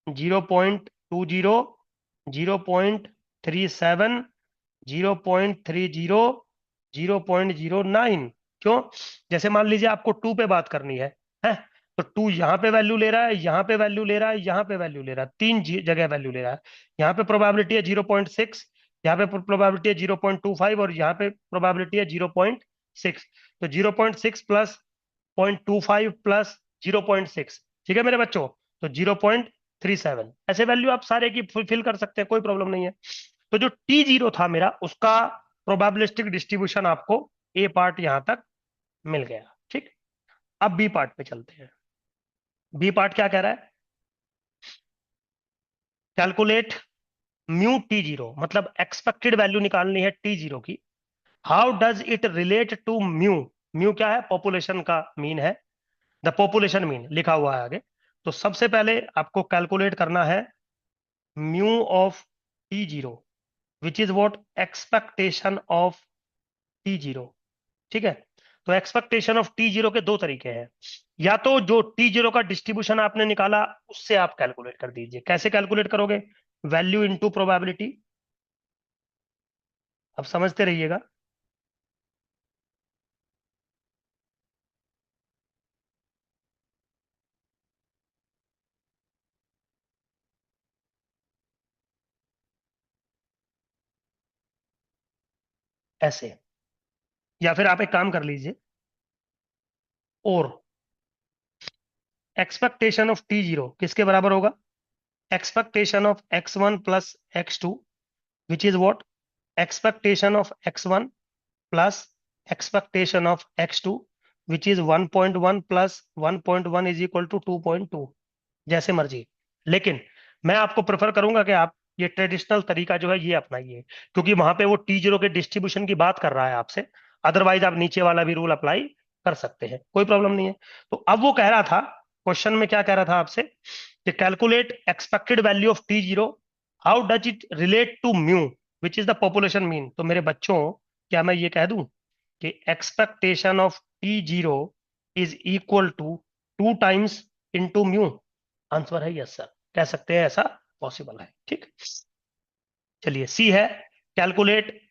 0.20, 0.37, 0.30, 0.09। क्यों, जैसे मान लीजिए आपको 2 पे बात करनी है तो 2 यहाँ पे वैल्यू ले रहा है, यहाँ पे वैल्यू ले रहा है, यहाँ पे वैल्यू ले रहा है, तीन जगह वैल्यू ले रहा है। यहाँ पे प्रोबेबिलिटी है 0.6, यहाँ पे प्रोबेबिलिटी है 0.25 और यहाँ पे प्रोबेबिलिटी है 0.6। तो 0.6 प्लस 0.25 प्लस 0.6, ठीक है मेरे बच्चों, तो 0.37। ऐसे वैल्यू आप सारे की फिल कर सकते हैं, कोई प्रॉब्लम नहीं है। तो जो T0 था मेरा, उसका प्रोबेबिलिस्टिक डिस्ट्रीब्यूशन आपको ए पार्ट यहां तक मिल गया, ठीक। अब बी पार्ट पे चलते हैं। बी पार्ट क्या कह रहा है, कैलकुलेट म्यू T0, मतलब एक्सपेक्टेड वैल्यू निकालनी है T0 की। How does it relate to mu, mu क्या है, पॉपुलेशन का मीन है, द पॉपुलेशन मीन लिखा हुआ है आगे। तो सबसे पहले आपको कैलकुलेट करना है mu of T0 which is what, expectation of T0, ठीक है। तो एक्सपेक्टेशन ऑफ T0 के दो तरीके हैं, या तो जो T0 का डिस्ट्रीब्यूशन आपने निकाला उससे आप कैलकुलेट कर दीजिए। कैसे कैलकुलेट करोगे, वैल्यू इनटू प्रोबेबिलिटी, अब समझते रहिएगा। ऐसे, या फिर आप एक काम कर लीजिए, और एक्सपेक्टेशन ऑफ T0 किसके बराबर होगा, expectation of x1 plus x2 which is what, expectation of x1 plus expectation of x2 which is 1.1 plus 1.1 is equal to 2.2, जैसे मर्जी। लेकिन मैं आपको प्रेफर करूंगा कि आप ये ट्रेडिशनल तरीका जो है ये अपनाइए, क्योंकि वहां पे वो T0 के डिस्ट्रीब्यूशन की बात कर रहा है आपसे। अदरवाइज आप नीचे वाला भी रूल अप्लाई कर सकते हैं, कोई प्रॉब्लम नहीं है। तो अब वो कह रहा था, क्वेश्चन में क्या कह रहा था आपसे कि calculate expected value of T0, how does it relate to mu which is the population mean. तो मेरे बच्चों, क्या मैं ये कह दूं कि expectation of T0 is equal to 2 times into mu? Answer है यस सर, कह सकते हैं, ऐसा पॉसिबल है। ठीक, चलिए सी है, calculate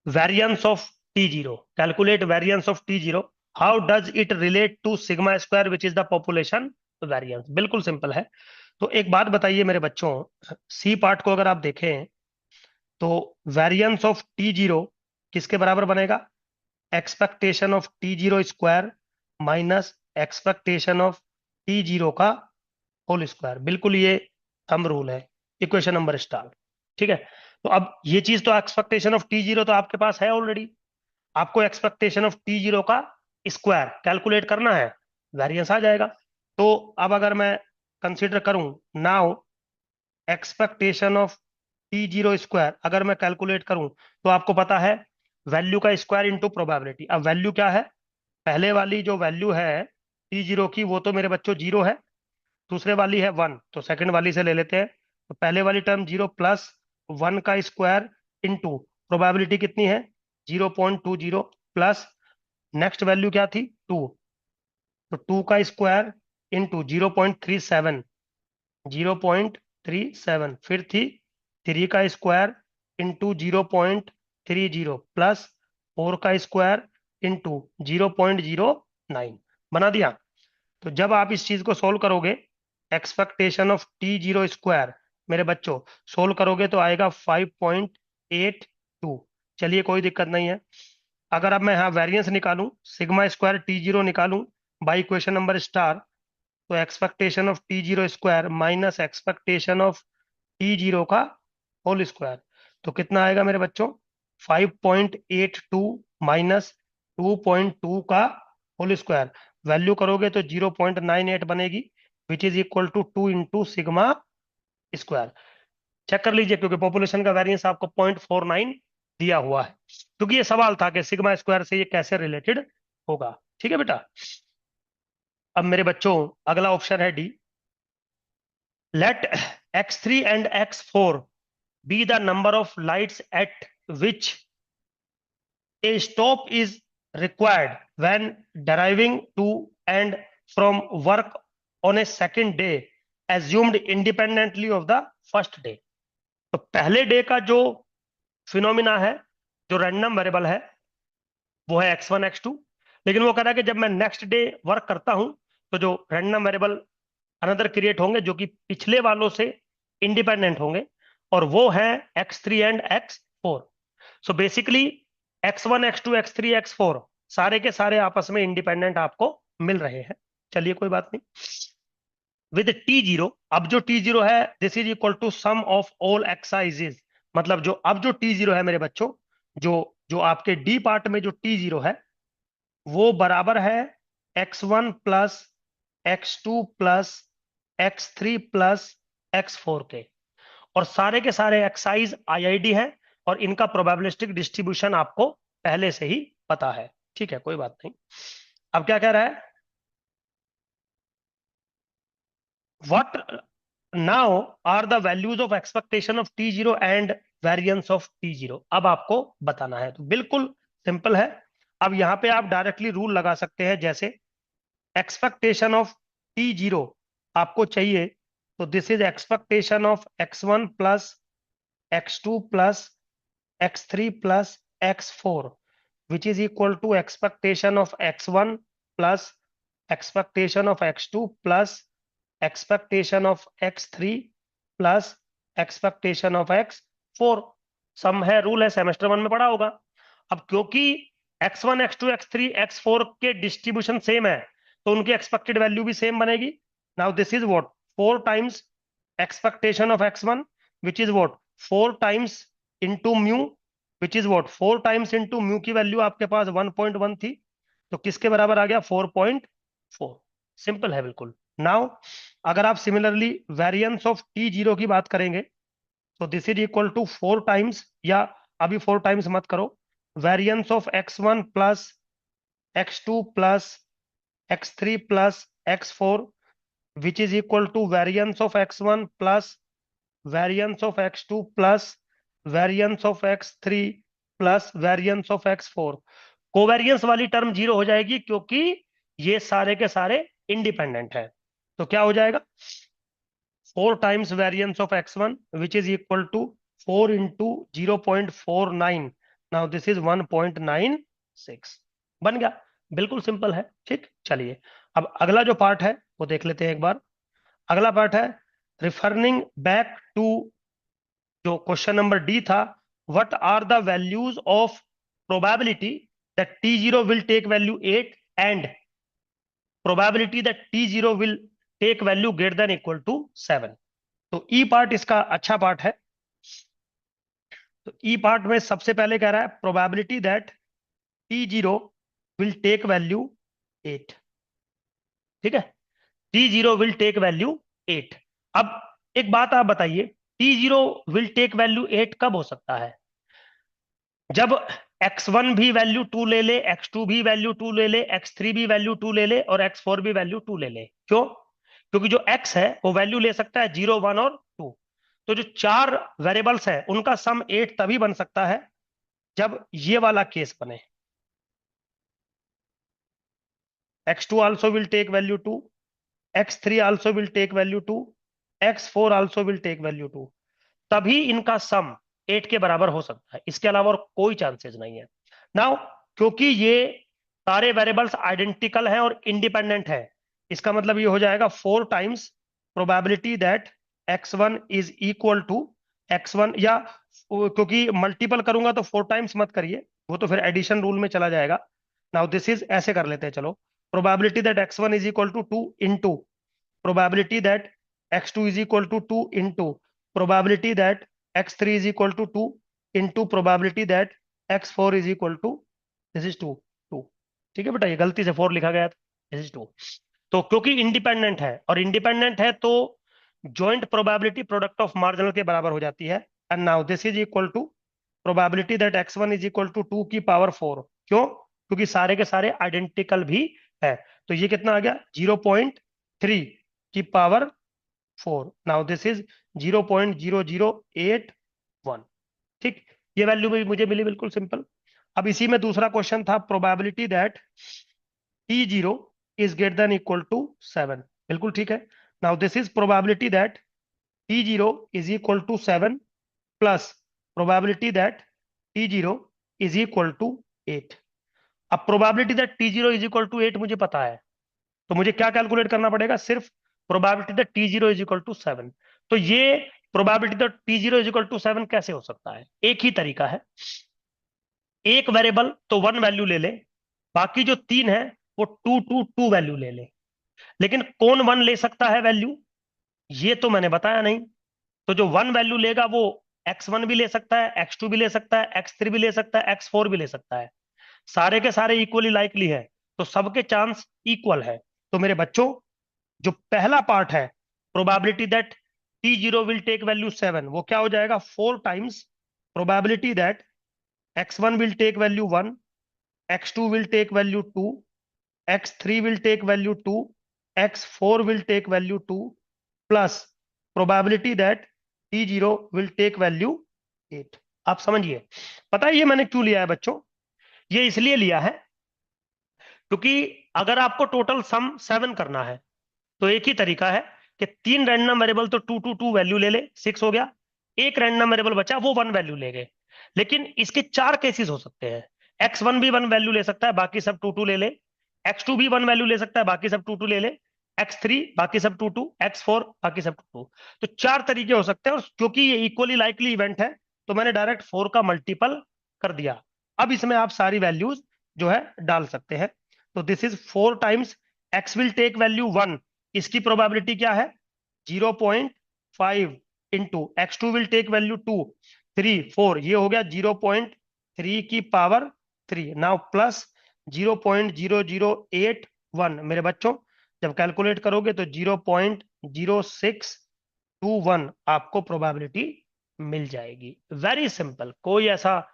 variance of T0। Calculate variance of T0, how does it relate to sigma square which is the population variance. बिल्कुल सिंपल है। तो एक बात बताइए मेरे बच्चों, सी पार्ट को अगर आप देखें तो वेरिएंस ऑफ T0 किसके बराबर बनेगा? Expectation of T0 square minus expectation of T0 का होल स्क्वायर। बिल्कुल ये थंब रूल है, इक्वेशन नंबर स्टार। ठीक है, तो अब ये चीज तो एक्सपेक्टेशन ऑफ T0 तो आपके पास है ऑलरेडी। आपको एक्सपेक्टेशन ऑफ T0 का स्क्वायर कैलकुलेट करना है, वेरिएंस आ जाएगा। तो अब अगर मैं कंसीडर करूं now expectation of T0 square, अगर मैं कैलकुलेट करूं तो आपको पता है वैल्यू का स्क्वायर इंटू प्रोबेबिलिटी। अब वैल्यू क्या है? पहले वाली जो वैल्यू है T0 की वो तो मेरे बच्चों 0 है, दूसरे वाली है 1, तो सेकंड वाली से ले लेते हैं। तो पहले वाली टर्म 0 प्लस 1 का स्क्वायर इंटू प्रोबेबिलिटी कितनी है? 0.20 प्लस नेक्स्ट वैल्यू क्या थी? 2, तो 2 का स्क्वायर इंटू 0.37, 0.37, फिर थी 3 का स्क्वायर इंटू 0.30 प्लस 4 का स्क्वायर इंटू 0.09। बना दिया। तो जब आप इस चीज को सोल्व करोगे, एक्सपेक्टेशन ऑफ T0 स्क्वायर मेरे बच्चों सोल्व करोगे तो आएगा 5.82। चलिए कोई दिक्कत नहीं है। अगर अब मैं यहाँ वेरिएंस निकालूं, सिग्मा स्क्वायर T0 निकालूं बाई इक्वेशन नंबर स्टार, तो expectation of T0 square minus expectation of T0 का होल स्क्वायर, तो कितना आएगा मेरे बच्चों? 5.82 माइनस 2.2 का होल स्क्वायर, वैल्यू करोगे तो 0.98 बनेगी, which is equal to 2 into sigma square. Check कर लीजिए, क्योंकि पॉपुलेशन का वेरिएंस आपको 0.49 दिया हुआ है, क्योंकि ये सवाल था कि सिग्मा स्क्वायर से ये कैसे रिलेटेड होगा। ठीक है बेटा। अब मेरे बच्चों अगला ऑप्शन है D, let x3 and x4 be the number of lights at which a stop is required when driving to and from work on a second day assumed independently of the first day। तो पहले day का जो phenomena है, जो random variable है, वो है x1 x2। लेकिन वो कह रहा है कि जब मैं नेक्स्ट डे वर्क करता हूं तो जो रैंडम वेरिएबल अनदर क्रिएट होंगे जो कि पिछले वालों से इंडिपेंडेंट होंगे, और वो है x3 and x4। So basically x1 x2 x3 x4 सारे के सारे आपस में इंडिपेंडेंट आपको मिल रहे हैं। चलिए कोई बात नहीं। विद T0, अब जो T0 है this is equal to sum of all excises. मतलब जो अब जो T0 है मेरे बच्चों, जो जो आपके डी पार्ट में जो T0 है वो बराबर है x1 plus x2 plus x3 plus x4 के, और सारे के सारे एक्साइज आईआईडी है, और इनका प्रोबेबिलिस्टिक डिस्ट्रीब्यूशन आपको पहले से ही पता है। ठीक है, कोई बात नहीं। अब क्या कह रहा है? What now are the values of expectation of T0 and variance of T0। अब आपको बताना है, तो बिल्कुल सिंपल है। अब यहां पे आप डायरेक्टली रूल लगा सकते हैं, जैसे एक्सपेक्टेशन ऑफ T0 आपको चाहिए, तो this is expectation of x1 plus x2 plus x3 plus x4 which is equal to expectation of x1 plus expectation of x2 plus expectation of x3 plus expectation of x4। सम है, rule है, semester 1 में पढ़ा होगा। अब क्योंकि x1 x2 x3 x4 के distribution same है, तो उनकी एक्सपेक्टेड वैल्यू भी सेम बनेगी। Now this is what 4 times expectation of x1 which is what 4 times into mu, which is what 4 times into mu की वैल्यू आपके पास 1.1 थी, तो किसके बराबर आ गया? 4.4। सिंपल है बिल्कुल। नाउ अगर आप सिमिलरली वेरिएंस ऑफ T0 की बात करेंगे तो this is equal to 4 times, या अभी 4 टाइम्स मत करो, variance of x1 plus x2 plus x3 plus x4 which is equal to variance of x1 plus variance of x2 plus variance of x3 plus variance of x4। Covariance वाली term zero हो जाएगी क्योंकि ये सारे के सारे independent है। तो क्या हो जाएगा? 4 times variance of x1 which is equal to 4 into 0.49। Now this is 1.96। बन गया। बिल्कुल सिंपल है। ठीक, चलिए अब अगला जो पार्ट है वो देख लेते हैं एक बार। अगला पार्ट है रिफरिंग बैक टू जो क्वेश्चन नंबर डी था, what are the values of probability that T0 will take value 8 and probability that T0 will take value greater than equal to 7। तो ई पार्ट इसका अच्छा पार्ट है। तो ई part में सबसे पहले कह रहा है probability that T0 will take value 8। ठीक है, T0 विल टेक वैल्यू 8। अब एक बात आप बताइए, T0 विल टेक वैल्यू 8 कब हो सकता है? जब x1 भी वैल्यू 2 ले ले, x2 भी वैल्यू 2 ले ले, x3 भी वैल्यू 2 ले ले और x4 भी वैल्यू 2 ले ले। क्यों? क्योंकि जो x है वो वैल्यू ले सकता है 0, 1 और 2। तो जो चार वेरिएबल्स है उनका सम 8 तभी बन सकता है जब ये वाला केस बने, x2 also will take value 2, x3 also will take value 2, x4 also will take value 2। तभी इनका सम 8 के बराबर हो सकता है, इसके अलावा और कोई चांसेस नहीं है। नाउ क्योंकि ये सारे वेरिएबल्स आइडेंटिकल हैं और इंडिपेंडेंट है, इसका मतलब ये हो जाएगा 4 times probability that x1 is equal to x1, या क्योंकि मल्टीपल करूंगा तो 4 टाइम्स मत करिए, वो तो फिर एडिशन रूल में चला जाएगा। नाउ दिस इज ऐसे कर लेते हैं, चलो probability that x1 is equal to 2 into probability that x2 is equal to 2 into probability that x3 is equal to 2 into probability that x4 is equal to this is 2 2। ठीक है बेटा, ये गलती से 4 लिखा गया था, this is 2। तो क्योंकि इंडिपेंडेंट है और इंडिपेंडेंट है तो joint probability product of marginal के बराबर हो जाती है। And now this is equal to probability that x1 is equal to 2 की पावर 4। क्यों? क्योंकि सारे के सारे आइडेंटिकल भी है। तो ये कितना आ गया? 0.3 की पावर 4। Now this is 0.0081। ठीक, ये वैल्यू भी मुझे मिली, बिल्कुल सिंपल। अब इसी में दूसरा क्वेश्चन था probability that T0 is greater than equal to 7। बिल्कुल ठीक है। Now this is probability that T0 is equal to 7 plus probability that T0 is equal to 8। अब probability that T0 is equal to 8 मुझे पता है, तो मुझे क्या कैलकुलेट करना पड़ेगा? सिर्फ probability that T0 is equal to 7। तो ये probability that T0 is equal to 7 कैसे हो सकता है? एक ही तरीका है, एक वेरिएबल तो 1 वैल्यू ले ले, बाकी जो 3 है वो 2 2 2 वैल्यू ले ले। लेकिन कौन 1 ले सकता है वैल्यू, ये तो मैंने बताया नहीं। तो जो 1 वैल्यू लेगा वो x1 भी ले सकता है, x2 भी ले सकता है, x3 भी ले सकता है, x4 भी ले सकता है। सारे के सारे इक्वली लाइकली है, तो सबके चांस इक्वल है। तो मेरे बच्चों, जो पहला पार्ट है probability that T0 will take value 7, वो क्या हो जाएगा? 4 times probability that x1 will take value 1, x2 will take value 2, x3 will take value 2, x4 will take value 2 plus probability that T0 will take value 8। आप समझिए, पता है ये मैंने क्यों लिया है बच्चों? ये इसलिए लिया है क्योंकि अगर आपको टोटल सम 7 करना है तो एक ही तरीका है कि 3 रैंडम वेरिएबल तो 2 2 2 वैल्यू ले ले, 6 हो गया। एक रैंडम वेरिएबल बचा, वो 1 वैल्यू ले गए। लेकिन इसके 4 केसेस हो सकते हैं। x1 भी 1 वैल्यू ले सकता है, बाकी सब 2 2 ले ले। x2 भी 1 वैल्यू ले सकता है, बाकी सब 2 2 ले ले। x3 बाकी सब 2 2, x4 बाकी सब 2 2। तो 4 तरीके हो सकते हैं, और क्योंकि ये इक्वली लाइकली इवेंट है तो मैंने डायरेक्ट 4 का मल्टीपल कर दिया। अब इसमें आप सारी वैल्यूज जो है डाल सकते हैं। तो this is 4 times x will take value 1, इसकी प्रोबेबिलिटी क्या है? 0.5 into x2 will take value 2 3 4, ये हो गया 0.3 की पावर 3। नाउ प्लस 0.0081 मेरे बच्चों, जब कैलकुलेट करोगे तो 0.0621 आपको प्रोबेबिलिटी मिल जाएगी। वेरी सिंपल, कोई ऐसा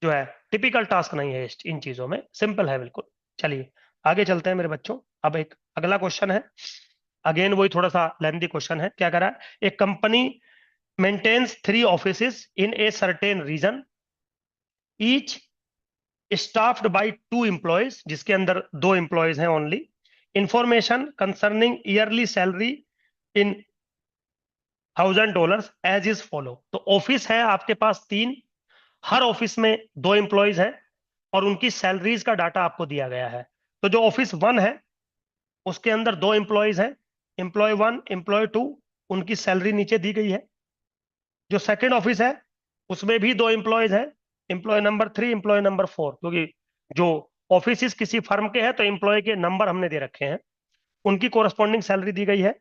जो है टिपिकल टास्क नहीं है इन चीजों में, सिंपल है बिल्कुल। चलिए आगे चलते हैं मेरे बच्चों। अब एक अगला क्वेश्चन है, अगेन वही थोड़ा सा लेंथी क्वेश्चन है। क्या करा है, एक company maintains 3 offices in a certain region, each staffed by 2 employees, जिसके अंदर 2 एम्प्लॉयज हैं only. Information concerning yearly salary in $1000 as is follow. तो ऑफिस है आपके पास 3, हर ऑफिस में 2 एम्प्लॉयज हैं और उनकी सैलरीज का डाटा आपको दिया गया है। तो जो ऑफिस 1 है उसके अंदर 2 एम्प्लॉयज हैं, एम्प्लॉय 1 एम्प्लॉय 2, उनकी सैलरी नीचे दी गई है। जो सेकंड ऑफिस है उसमें भी 2 एम्प्लॉयज हैं, एम्प्लॉय नंबर 3 एम्प्लॉय नंबर 4, क्योंकि जो ऑफिस किसी फर्म के हैं तो एम्प्लॉय के नंबर हमने दे रखे हैं, उनकी कोरस्पॉन्डिंग सैलरी दी गई है।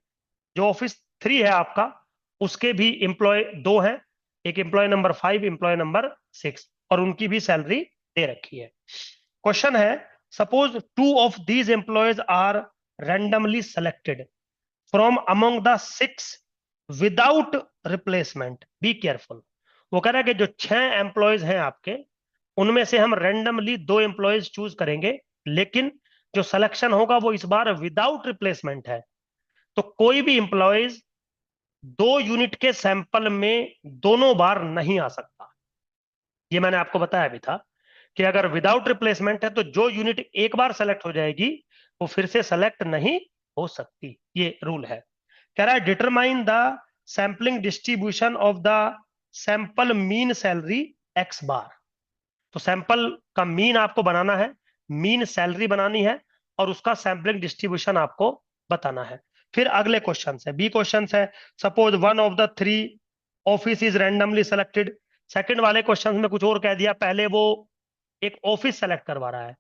जो ऑफिस 3 है आपका उसके भी एम्प्लॉय 2 हैं, एक एम्प्लॉय नंबर 5 एम्प्लॉय नंबर 6, और उनकी भी सैलरी दे रखी है। क्वेश्चन है, suppose 2 of these employees are randomly selected from among the 6 without replacement, be careful. वो कह रहा है कि जो 6 एम्प्लॉयज हैं आपके, उनमें से हम रैंडमली 2 एम्प्लॉयज चूज करेंगे, लेकिन जो सिलेक्शन होगा वो इस बार विदाउट रिप्लेसमेंट है। तो कोई भी एम्प्लॉयज 2 यूनिट के सैंपल में दोनों बार नहीं आ सकता। ये मैंने आपको बताया भी था कि अगर विदाउट रिप्लेसमेंट है तो जो यूनिट एक बार सेलेक्ट हो जाएगी वो फिर से सेलेक्ट नहीं हो सकती, ये रूल है। कह रहा है determine the sampling distribution of the sample mean salary X bar. तो सैंपल का मीन आपको बनाना है, मीन सैलरी बनानी है, और उसका सैंपलिंग डिस्ट्रीब्यूशन आपको बताना है। फिर अगले क्वेश्चन है, बी क्वेश्चन है, suppose 1 of the 3 office is randomly selected. Second वाले क्वेश्चन में कुछ और कह दिया, पहले वो एक ऑफिस सेलेक्ट करवा रहा है,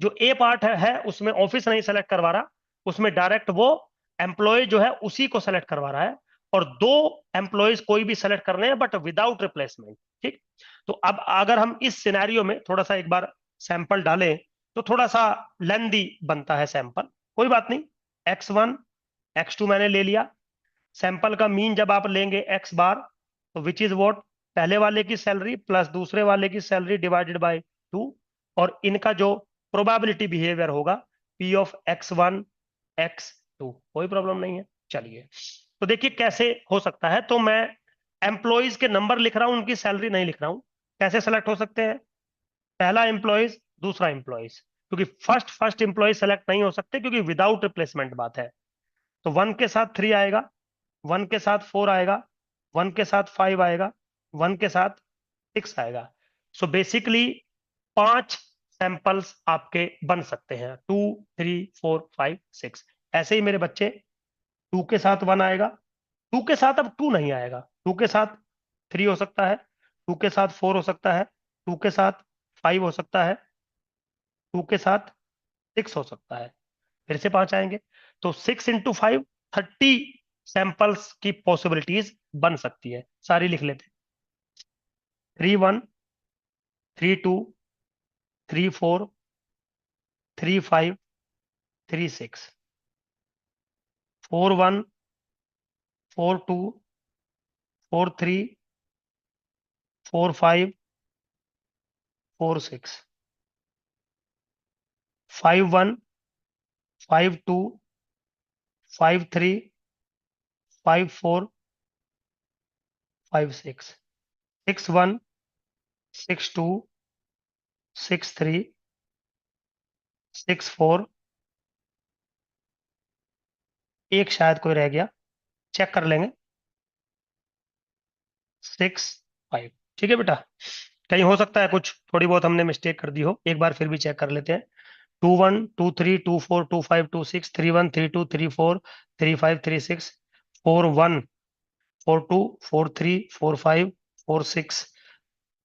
जो ए पार्ट है उसमें ऑफिस नहीं सेलेक्ट करवा रहा, उसमें डायरेक्ट वो एम्प्लॉय जो है उसी को सेलेक्ट करवा रहा है, और 2 एम्प्लॉयज कोई भी सेलेक्ट करने हैं बट विदाउट रिप्लेसमेंट। ठीक, तो अब अगर हम इस सिनेरियो में थोड़ा सा एक बार सैंपल डालें तो थोड़ा सा लेंदी बनता है सैंपल, कोई बात नहीं। x1 x2 मैंने ले लिया, सैंपल का मीन जब आप लेंगे x बार, तो विच इज वॉट, पहले वाले की सैलरी प्लस दूसरे वाले की सैलरी डिवाइडेड बाय 2, और इनका जो प्रोबेबिलिटी बिहेवियर होगा p ऑफ x1 x2, कोई प्रॉब्लम नहीं है। चलिए तो देखिए कैसे हो सकता है, तो मैं एम्प्लॉयज के नंबर लिख रहा हूं, उनकी सैलरी नहीं लिख रहा हूं। कैसे सेलेक्ट हो सकते हैं, पहला एम्प्लॉयज दूसरा एम्प्लॉयज, क्योंकि फर्स्ट फर्स्ट एम्प्लॉय सेलेक्ट नहीं हो सकते क्योंकि विदाउट रिप्लेसमेंट बात है। तो 1 के साथ 3 आएगा, 1 के साथ 4 आएगा, 1 के साथ 5 आएगा, 1 के साथ 6 आएगा। सो बेसिकली 5 सैंपल्स आपके बन सकते हैं, 2 3 4 5 6। ऐसे ही मेरे बच्चे 2 के साथ 1 आएगा, 2 के साथ अब 2 नहीं आएगा, 2 के साथ 3 हो सकता है, 2 के साथ 4 हो सकता है, 2 के साथ 5 हो सकता है, 2 के साथ 6 हो सकता है, फिर से 5 आएंगे। तो 6 इंटू 5 30 सैंपल्स की पॉसिबिलिटीज बन सकती है, सारी लिख लेते हैं। 3 1 3 2 3 4 3 5 3 6, 4 1 4 2 4 3 4 5 4 6, 5 1 5 2 5 3 5 4 5 6, 6 1 6 2 6 3 6 4, एक शायद कोई रह गया, चेक कर लेंगे, 6 5। ठीक है बेटा, कहीं हो सकता है कुछ थोड़ी बहुत हमने मिस्टेक कर दी हो, एक बार फिर भी चेक कर लेते हैं। 2 1 2 3 2 4 2 5 2 6 3 1 3 2 3 4 3 5 3 6 4 1 4 2 4 3 4 5 4 6,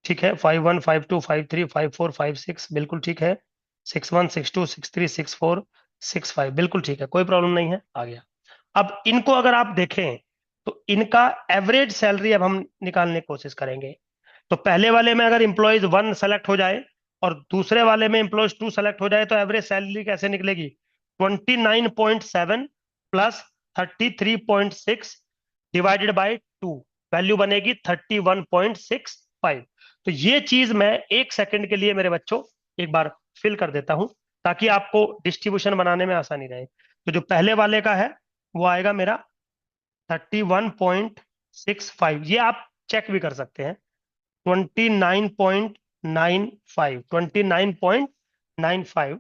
ठीक है। 5 1 5 2 5 3 5 4 5 6, बिल्कुल ठीक है। 6 1 6 2 6 3 6 4 6 5, बिल्कुल ठीक है, कोई प्रॉब्लम नहीं है, आ गया। अब इनको अगर आप देखें तो इनका एवरेज सैलरी अब हम निकालने की कोशिश करेंगे। तो पहले वाले में अगर इंप्लॉइज 1 सेलेक्ट हो जाए और दूसरे वाले में एम्प्लॉयज 2 सेलेक्ट हो जाए तो एवरेज सैलरी कैसे निकलेगी? 29.7 प्लस 33.6 डिवाइडेड बाय 2, वैल्यू बनेगी 31.65। तो ये चीज मैं 1 सेकंड के लिए मेरे बच्चों एक बार फिल कर देता हूं, ताकि आपको डिस्ट्रीब्यूशन बनाने में आसानी रहे। तो जो पहले वाले का है वो आएगा मेरा 31.65, ये आप चेक भी कर सकते हैं। 29.95, 29.95,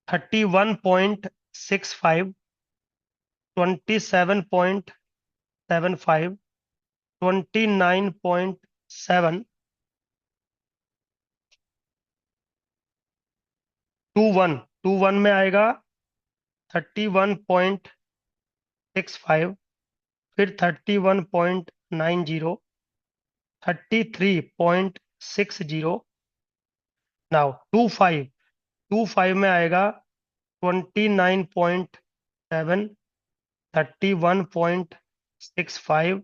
31.65, 27.75, 29.7, 21 में आएगा 31.65, फिर 31.90, 33.60। नाउ 25 में आएगा 29.7, 31.65,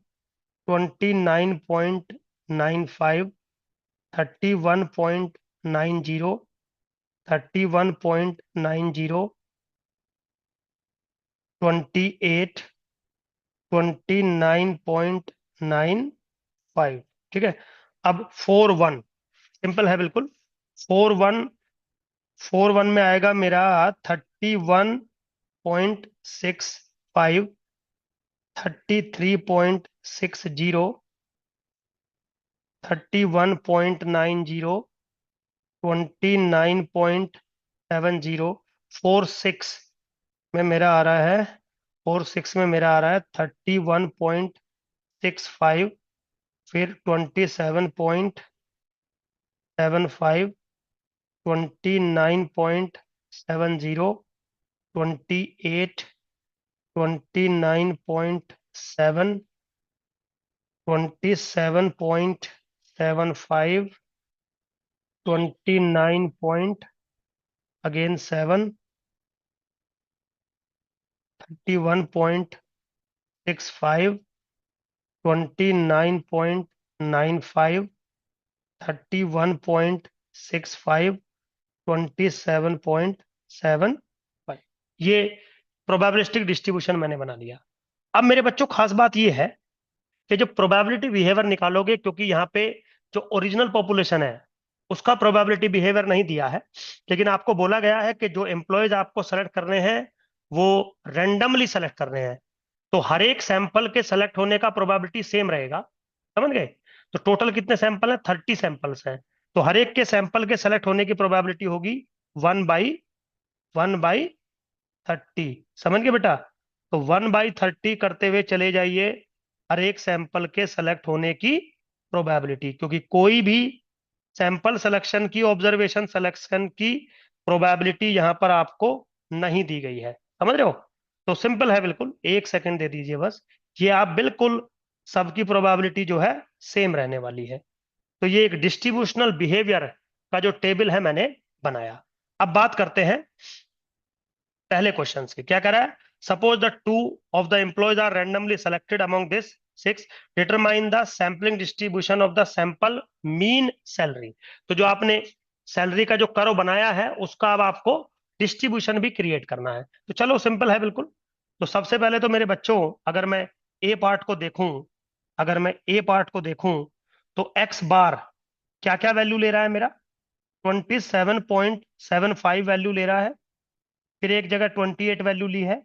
29.95, 31.90, 31.90, 28, 29.95। ठीक है। अब 41 सिंपल है बिल्कुल। 41, 41 में आएगा मेरा 31.65, 33.60, 31.90, 29.70। 46 में मेरा आ रहा है, 46 में मेरा आ रहा है 31.65, फिर 27.75, 29.70, 28, 29.7, 27.75, 29 point again 7, 31.65, 29.95, 31.65, 27.75। ये प्रोबेबिलिस्टिक डिस्ट्रीब्यूशन मैंने बना लिया। अब मेरे बच्चों खास बात ये है कि जो प्रोबेबिलिटी बिहेवियर निकालोगे, क्योंकि यहाँ पे जो ओरिजिनल पॉपुलेशन है उसका प्रोबेबिलिटी बिहेवियर नहीं दिया है, लेकिन आपको बोला गया है कि जो एम्प्लॉयज आपको सेलेक्ट करने हैं वो रेंडमली सेलेक्ट करने हैं। तो हर एक सैंपल के सेलेक्ट होने का प्रोबेबिलिटी सेम रहेगा। समझ गए? तो टोटल कितने सैंपल हैं? 30 सैंपल्स हैं। तो हर एक के सैंपल के सेलेक्ट होने की प्रोबेबिलिटी होगी 1/30। समझ गए बेटा? तो 1/30 करते हुए चले जाइए हर एक सैंपल के सेलेक्ट होने की प्रोबेबिलिटी, क्योंकि कोई भी सैंपल सिलेक्शन की, ऑब्जर्वेशन सिलेक्शन की प्रोबेबिलिटी यहां पर आपको नहीं दी गई है। समझ रहे हो? तो सिंपल है बिल्कुल। 1 सेकंड दे दीजिए बस। ये आप बिल्कुल सबकी प्रोबेबिलिटी जो है सेम रहने वाली है। तो ये एक डिस्ट्रीब्यूशनल बिहेवियर का जो टेबल है मैंने बनाया। अब बात करते हैं पहले क्वेश्चन की। क्या कह रहा है? Suppose the two of the employees are randomly selected among this 6, determine the sampling distribution of the sample mean salary. तो जो आपने सैलरी का जो कर्व बनाया है उसका अब आपको डिस्ट्रीब्यूशन भी क्रिएट करना है। तो चलो सिंपल है बिल्कुल। तो सबसे पहले तो मेरे बच्चों, अगर मैं ए पार्ट को देखूं, अगर मैं ए पार्ट को देखूं तो एक्स बार क्या क्या वैल्यू ले रहा है मेरा? 27.75 वैल्यू ले रहा है। फिर एक जगह 28 वैल्यू ली है,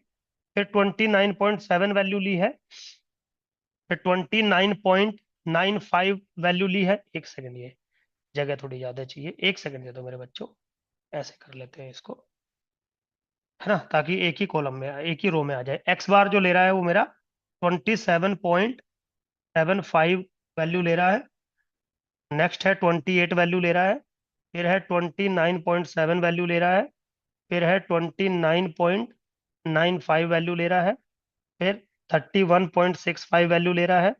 फिर 29.7 वैल्यू ली है, फिर 29.95 वैल्यू ली है। 1 सेकंड, ये जगह थोड़ी ज्यादा चाहिए। 1 सेकंड दे दो मेरे बच्चों। ऐसे कर लेते हैं इसको, है ना, ताकि एक ही कॉलम में, एक ही रो में आ जाए। एक्स बार जो ले रहा है वो मेरा 27.75 वैल्यू ले रहा है। नेक्स्ट है 28 वैल्यू ले रहा है। फिर है 29.7 वैल्यू ले रहा है। फिर है 29.95 वैल्यू ले रहा है। फिर 31.65 वैल्यू ले रहा है।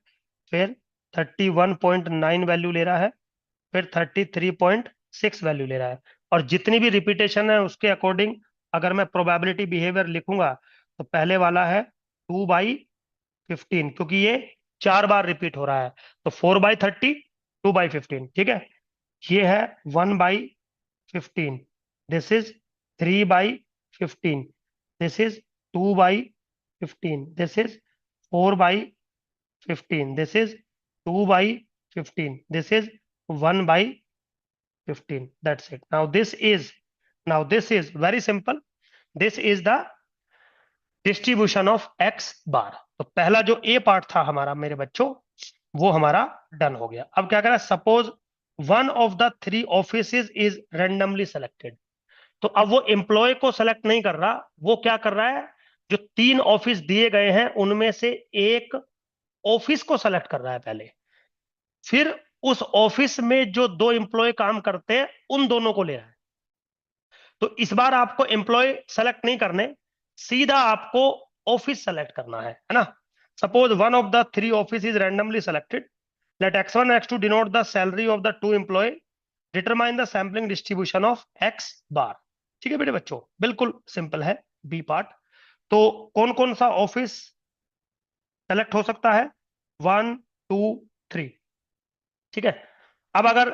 फिर 31.9 वैल्यू ले रहा है। फिर 33.6 वैल्यू ले रहा है। और जितनी भी रिपीटेशन है उसके अकॉर्डिंग अगर मैं प्रोबेबिलिटी बिहेवियर लिखूंगा तो पहले वाला है 2/15, क्योंकि ये 4 बार रिपीट हो रहा है। तो 4/30, 2/15। ठीक है। ये है 1/15, this is 3/15, this is 2/15, this is 4/15, this is 2/15, this is 1/15. That's it. Now this is very simple. This is the distribution of x bar. तो पहला जो ए पार्ट था हमारा मेरे बच्चों, वो हमारा डन हो गया. अब क्या करें, suppose one of the three offices is randomly selected. तो अब वो एम्प्लॉय को सेलेक्ट नहीं कर रहा, वो क्या कर रहा है, जो 3 ऑफिस दिए गए हैं उनमें से एक ऑफिस को सेलेक्ट कर रहा है पहले, फिर उस ऑफिस में जो 2 एम्प्लॉय काम करते हैं उन दोनों को ले रहा है. तो इस बार आपको एम्प्लॉय सेलेक्ट नहीं करने, सीधा आपको ऑफिस सेलेक्ट करना है ना. Suppose one of the three office is randomly selected. Let x1 x2 denote the salary of the 2 employ. Determine the sampling distribution of x bar. ठीक है बेटे बच्चों, बिल्कुल सिंपल है बी पार्ट. तो कौन कौन सा ऑफिस सेलेक्ट हो सकता है, 1 2 3. ठीक है. अब अगर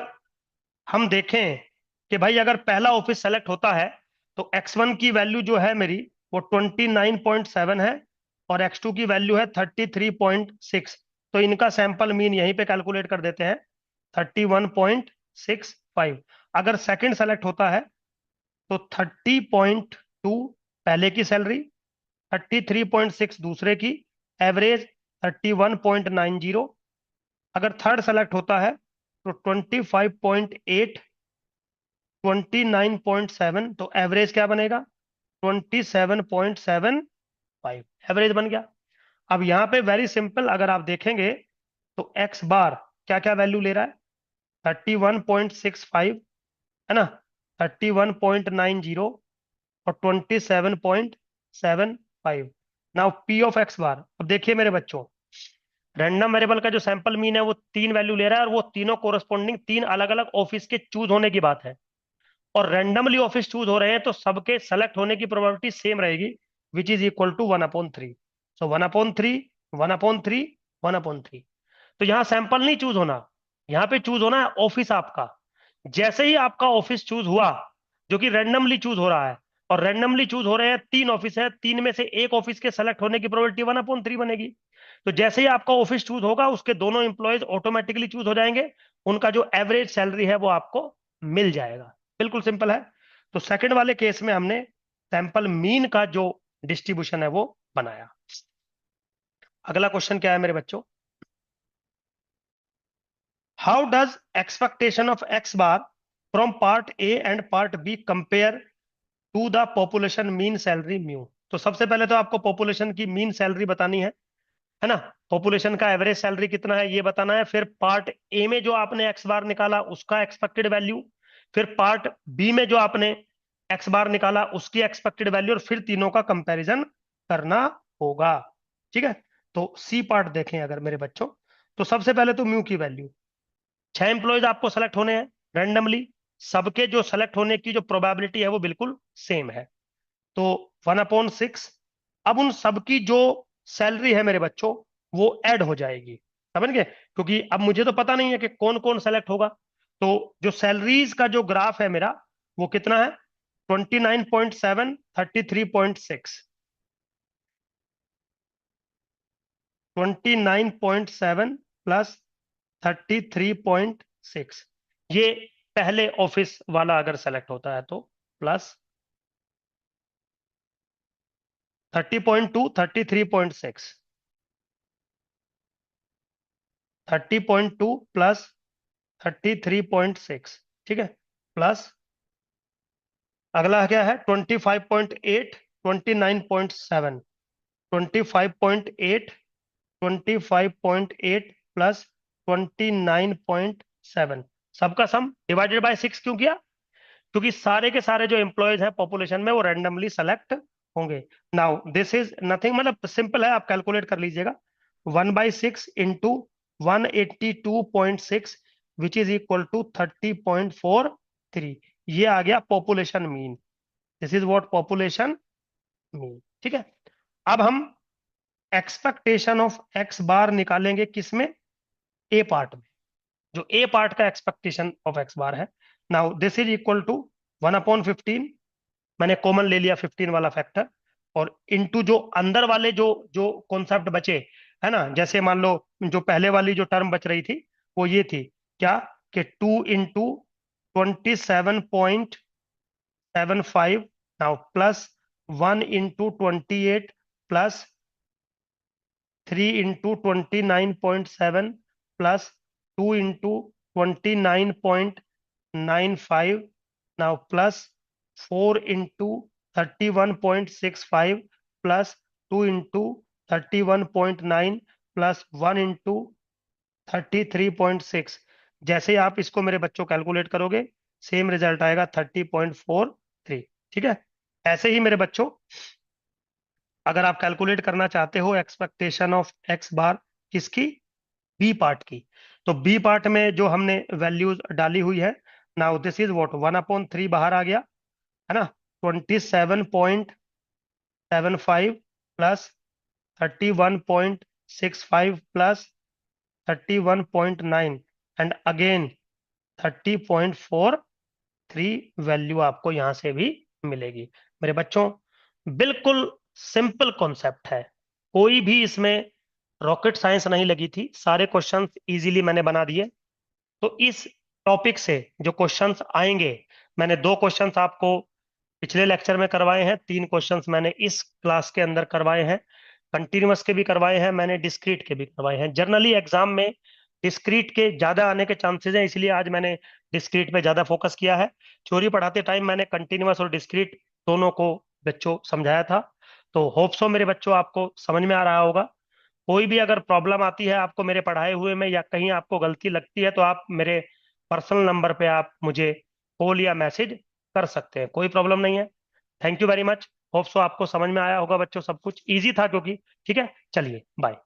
हम देखें कि भाई अगर पहला ऑफिस सेलेक्ट होता है तो x1 की वैल्यू जो है मेरी वो 29.7 है और x2 की वैल्यू है 33.6. तो इनका सैंपल मीन यहीं पे कैलकुलेट कर देते हैं, 31.65. अगर सेकंड सेलेक्ट होता है तो 30.2 पहले की सैलरी, 33.6 दूसरे की, एवरेज 31.90. अगर थर्ड सेलेक्ट होता है तो 25.8, 29.7, तो एवरेज क्या बनेगा, 27.75. एवरेज बन गया. अब यहां पे वेरी सिंपल, अगर आप देखेंगे तो एक्स बार क्या क्या वैल्यू ले रहा है, 31.65 है ना, 31.90 और 27.75. नाउ पी ऑफ एक्स बार. अब देखिए मेरे बच्चों, रैंडम वेरिएबल का जो सैंपल मीन है वो 3 वैल्यू ले रहा है और वो तीनों कोरस्पॉन्डिंग 3 अलग अलग ऑफिस के चूज होने की बात है. और रैंडमली ऑफिस चूज हो रहे हैं तो सबके सेलेक्ट होने की प्रोबेबिलिटी सेम रहेगी, which is equal to 1/3. So 1/3, 1/3, 1/3. तो यहाँ सैंपल नहीं चूज होना, यहाँ पे चूज होना है ऑफिस आपका. जैसे ही आपका ऑफिस चूज हुआ, जो कि रैंडमली चूज हो रहा है, और रैंडमली चूज हो रहे हैं 3 ऑफिस है, 3 में से एक ऑफिस के सेलेक्ट होने की प्रोबेबिलिटी 1/3 बनेगी. तो जैसे ही आपका ऑफिस चूज होगा उसके दोनों इंप्लॉयज ऑटोमेटिकली चूज हो जाएंगे, उनका जो एवरेज सैलरी है वो आपको मिल जाएगा. बिल्कुल सिंपल है. तो सेकंड वाले केस में हमने सैंपल मीन का जो डिस्ट्रीब्यूशन है वो बनाया. अगला क्वेश्चन क्या है मेरे बच्चों, how does expectation of x bar from part A and part B compare to the population mean salary mu. तो सबसे पहले तो आपको पॉपुलेशन की मीन सैलरी बतानी है ना. पॉपुलेशन का एवरेज सैलरी कितना है ये बताना है. फिर पार्ट ए में जो आपने एक्स बार निकाला उसका एक्सपेक्टेड वैल्यू, फिर पार्ट बी में जो आपने एक्स बार निकाला उसकी एक्सपेक्टेड वैल्यू, और फिर तीनों का कंपैरिजन करना होगा. ठीक है. तो सी पार्ट देखें अगर मेरे बच्चों, तो सबसे पहले तो म्यू की वैल्यू, 6 एम्प्लॉयज आपको सेलेक्ट होने हैं रैंडमली, सबके जो सेलेक्ट होने की जो प्रोबेबिलिटी है वो बिल्कुल सेम है, तो 1/6. अब उन सबकी जो सैलरी है मेरे बच्चों वो ऐड हो जाएगी, समझ गए, क्योंकि अब मुझे तो पता नहीं है कि कौन कौन सेलेक्ट होगा. तो जो सैलरीज का जो ग्राफ है मेरा वो कितना है, 29.7, 33.6, 29.7 प्लस 33.6. ये पहले ऑफिस वाला अगर सेलेक्ट होता है तो प्लस 30.2, 33.6, 30.2 प्लस 33.6. ठीक है. प्लस अगला क्या है, 25.8, 29.7, 25.8, 25.8 प्लस 29.7. सबका सम डिवाइडेड बाय 6 क्यों किया, क्योंकि सारे के सारे जो एम्प्लॉयज हैं पॉपुलेशन में वो रैंडमली सेलेक्ट होंगे. नाउ दिस इज नथिंग, मतलब सिंपल है, आप कैलकुलेट कर लीजिएगा. 1/6 into 182.6 which is equal to 30.43. ये आ गया population mean. This is what population mean. ठीक है. अब हम एक्सपेक्टेशन ऑफ एक्स बार निकालेंगे किसमें, ए पार्ट में. जो ए पार्ट का एक्सपेक्टेशन ऑफ एक्स बार है। Now this is equal to 1/15, मैंने कॉमन ले लिया 15 वाला फैक्टर, और इनटू जो अंदर वाले जो जो कॉन्सेप्ट बचे, है ना, जैसे मान लो जो पहले वाली जो टर्म बच रही थी वो ये थी, क्या, कि 2 into 27.75, now plus 1 into 28 plus 3 into 29.7 plus 2 into 29.95, now plus 4 into 31.65 plus 2 into 31.9 plus 1 into 33.6। जैसे ही आप इसको मेरे बच्चों कैलकुलेट करोगे, सेम रिजल्ट आएगा 30.43। ठीक है। ऐसे ही मेरे बच्चों, अगर आप कैलकुलेट करना चाहते हो एक्सपेक्टेशन ऑफ एक्स बार किसकी, बी पार्ट की, तो बी पार्ट में जो हमने वैल्यूज डाली हुई है, नाउ दिस इज व्हाट, 1/3 बाहर आ गया, है ना, 27.75 plus 31.65 plus 31.9 and again 30.43 value आपको यहां से भी मिलेगी। मेरे बच्चों, बिल्कुल सिंपल कॉन्सेप्ट है, कोई भी इसमें रॉकेट साइंस नहीं लगी थी, सारे क्वेश्चंस इजीली मैंने बना दिए। तो इस टॉपिक से जो क्वेश्चंस आएंगे, मैंने 2 क्वेश्चंस आपको पिछले लेक्चर में करवाए हैं, 3 क्वेश्चंस मैंने इस क्लास के अंदर करवाए हैं, कंटिन्यूअस के भी करवाए हैं मैंने, डिस्क्रीट के भी करवाए हैं। जनरली एग्जाम में डिस्क्रीट के ज्यादा आने के चांसेस हैं, इसलिए आज मैंने डिस्क्रीट पे ज्यादा फोकस किया है। थ्योरी पढ़ाते टाइम मैंने कंटिन्यूअस और डिस्क्रीट दोनों को बच्चों समझाया था। तो होप सो मेरे बच्चों आपको समझ में आ रहा होगा। कोई भी अगर प्रॉब्लम आती है आपको मेरे पढ़ाए हुए में, या कहीं आपको गलती लगती है, तो आप मेरे पर्सनल नंबर पे आप मुझे कॉल या मैसेज कर सकते हैं, कोई प्रॉब्लम नहीं है। Thank you very much. Hope so आपको समझ में आया होगा बच्चों, सब कुछ इजी था क्योंकि। ठीक है, चलिए बाय।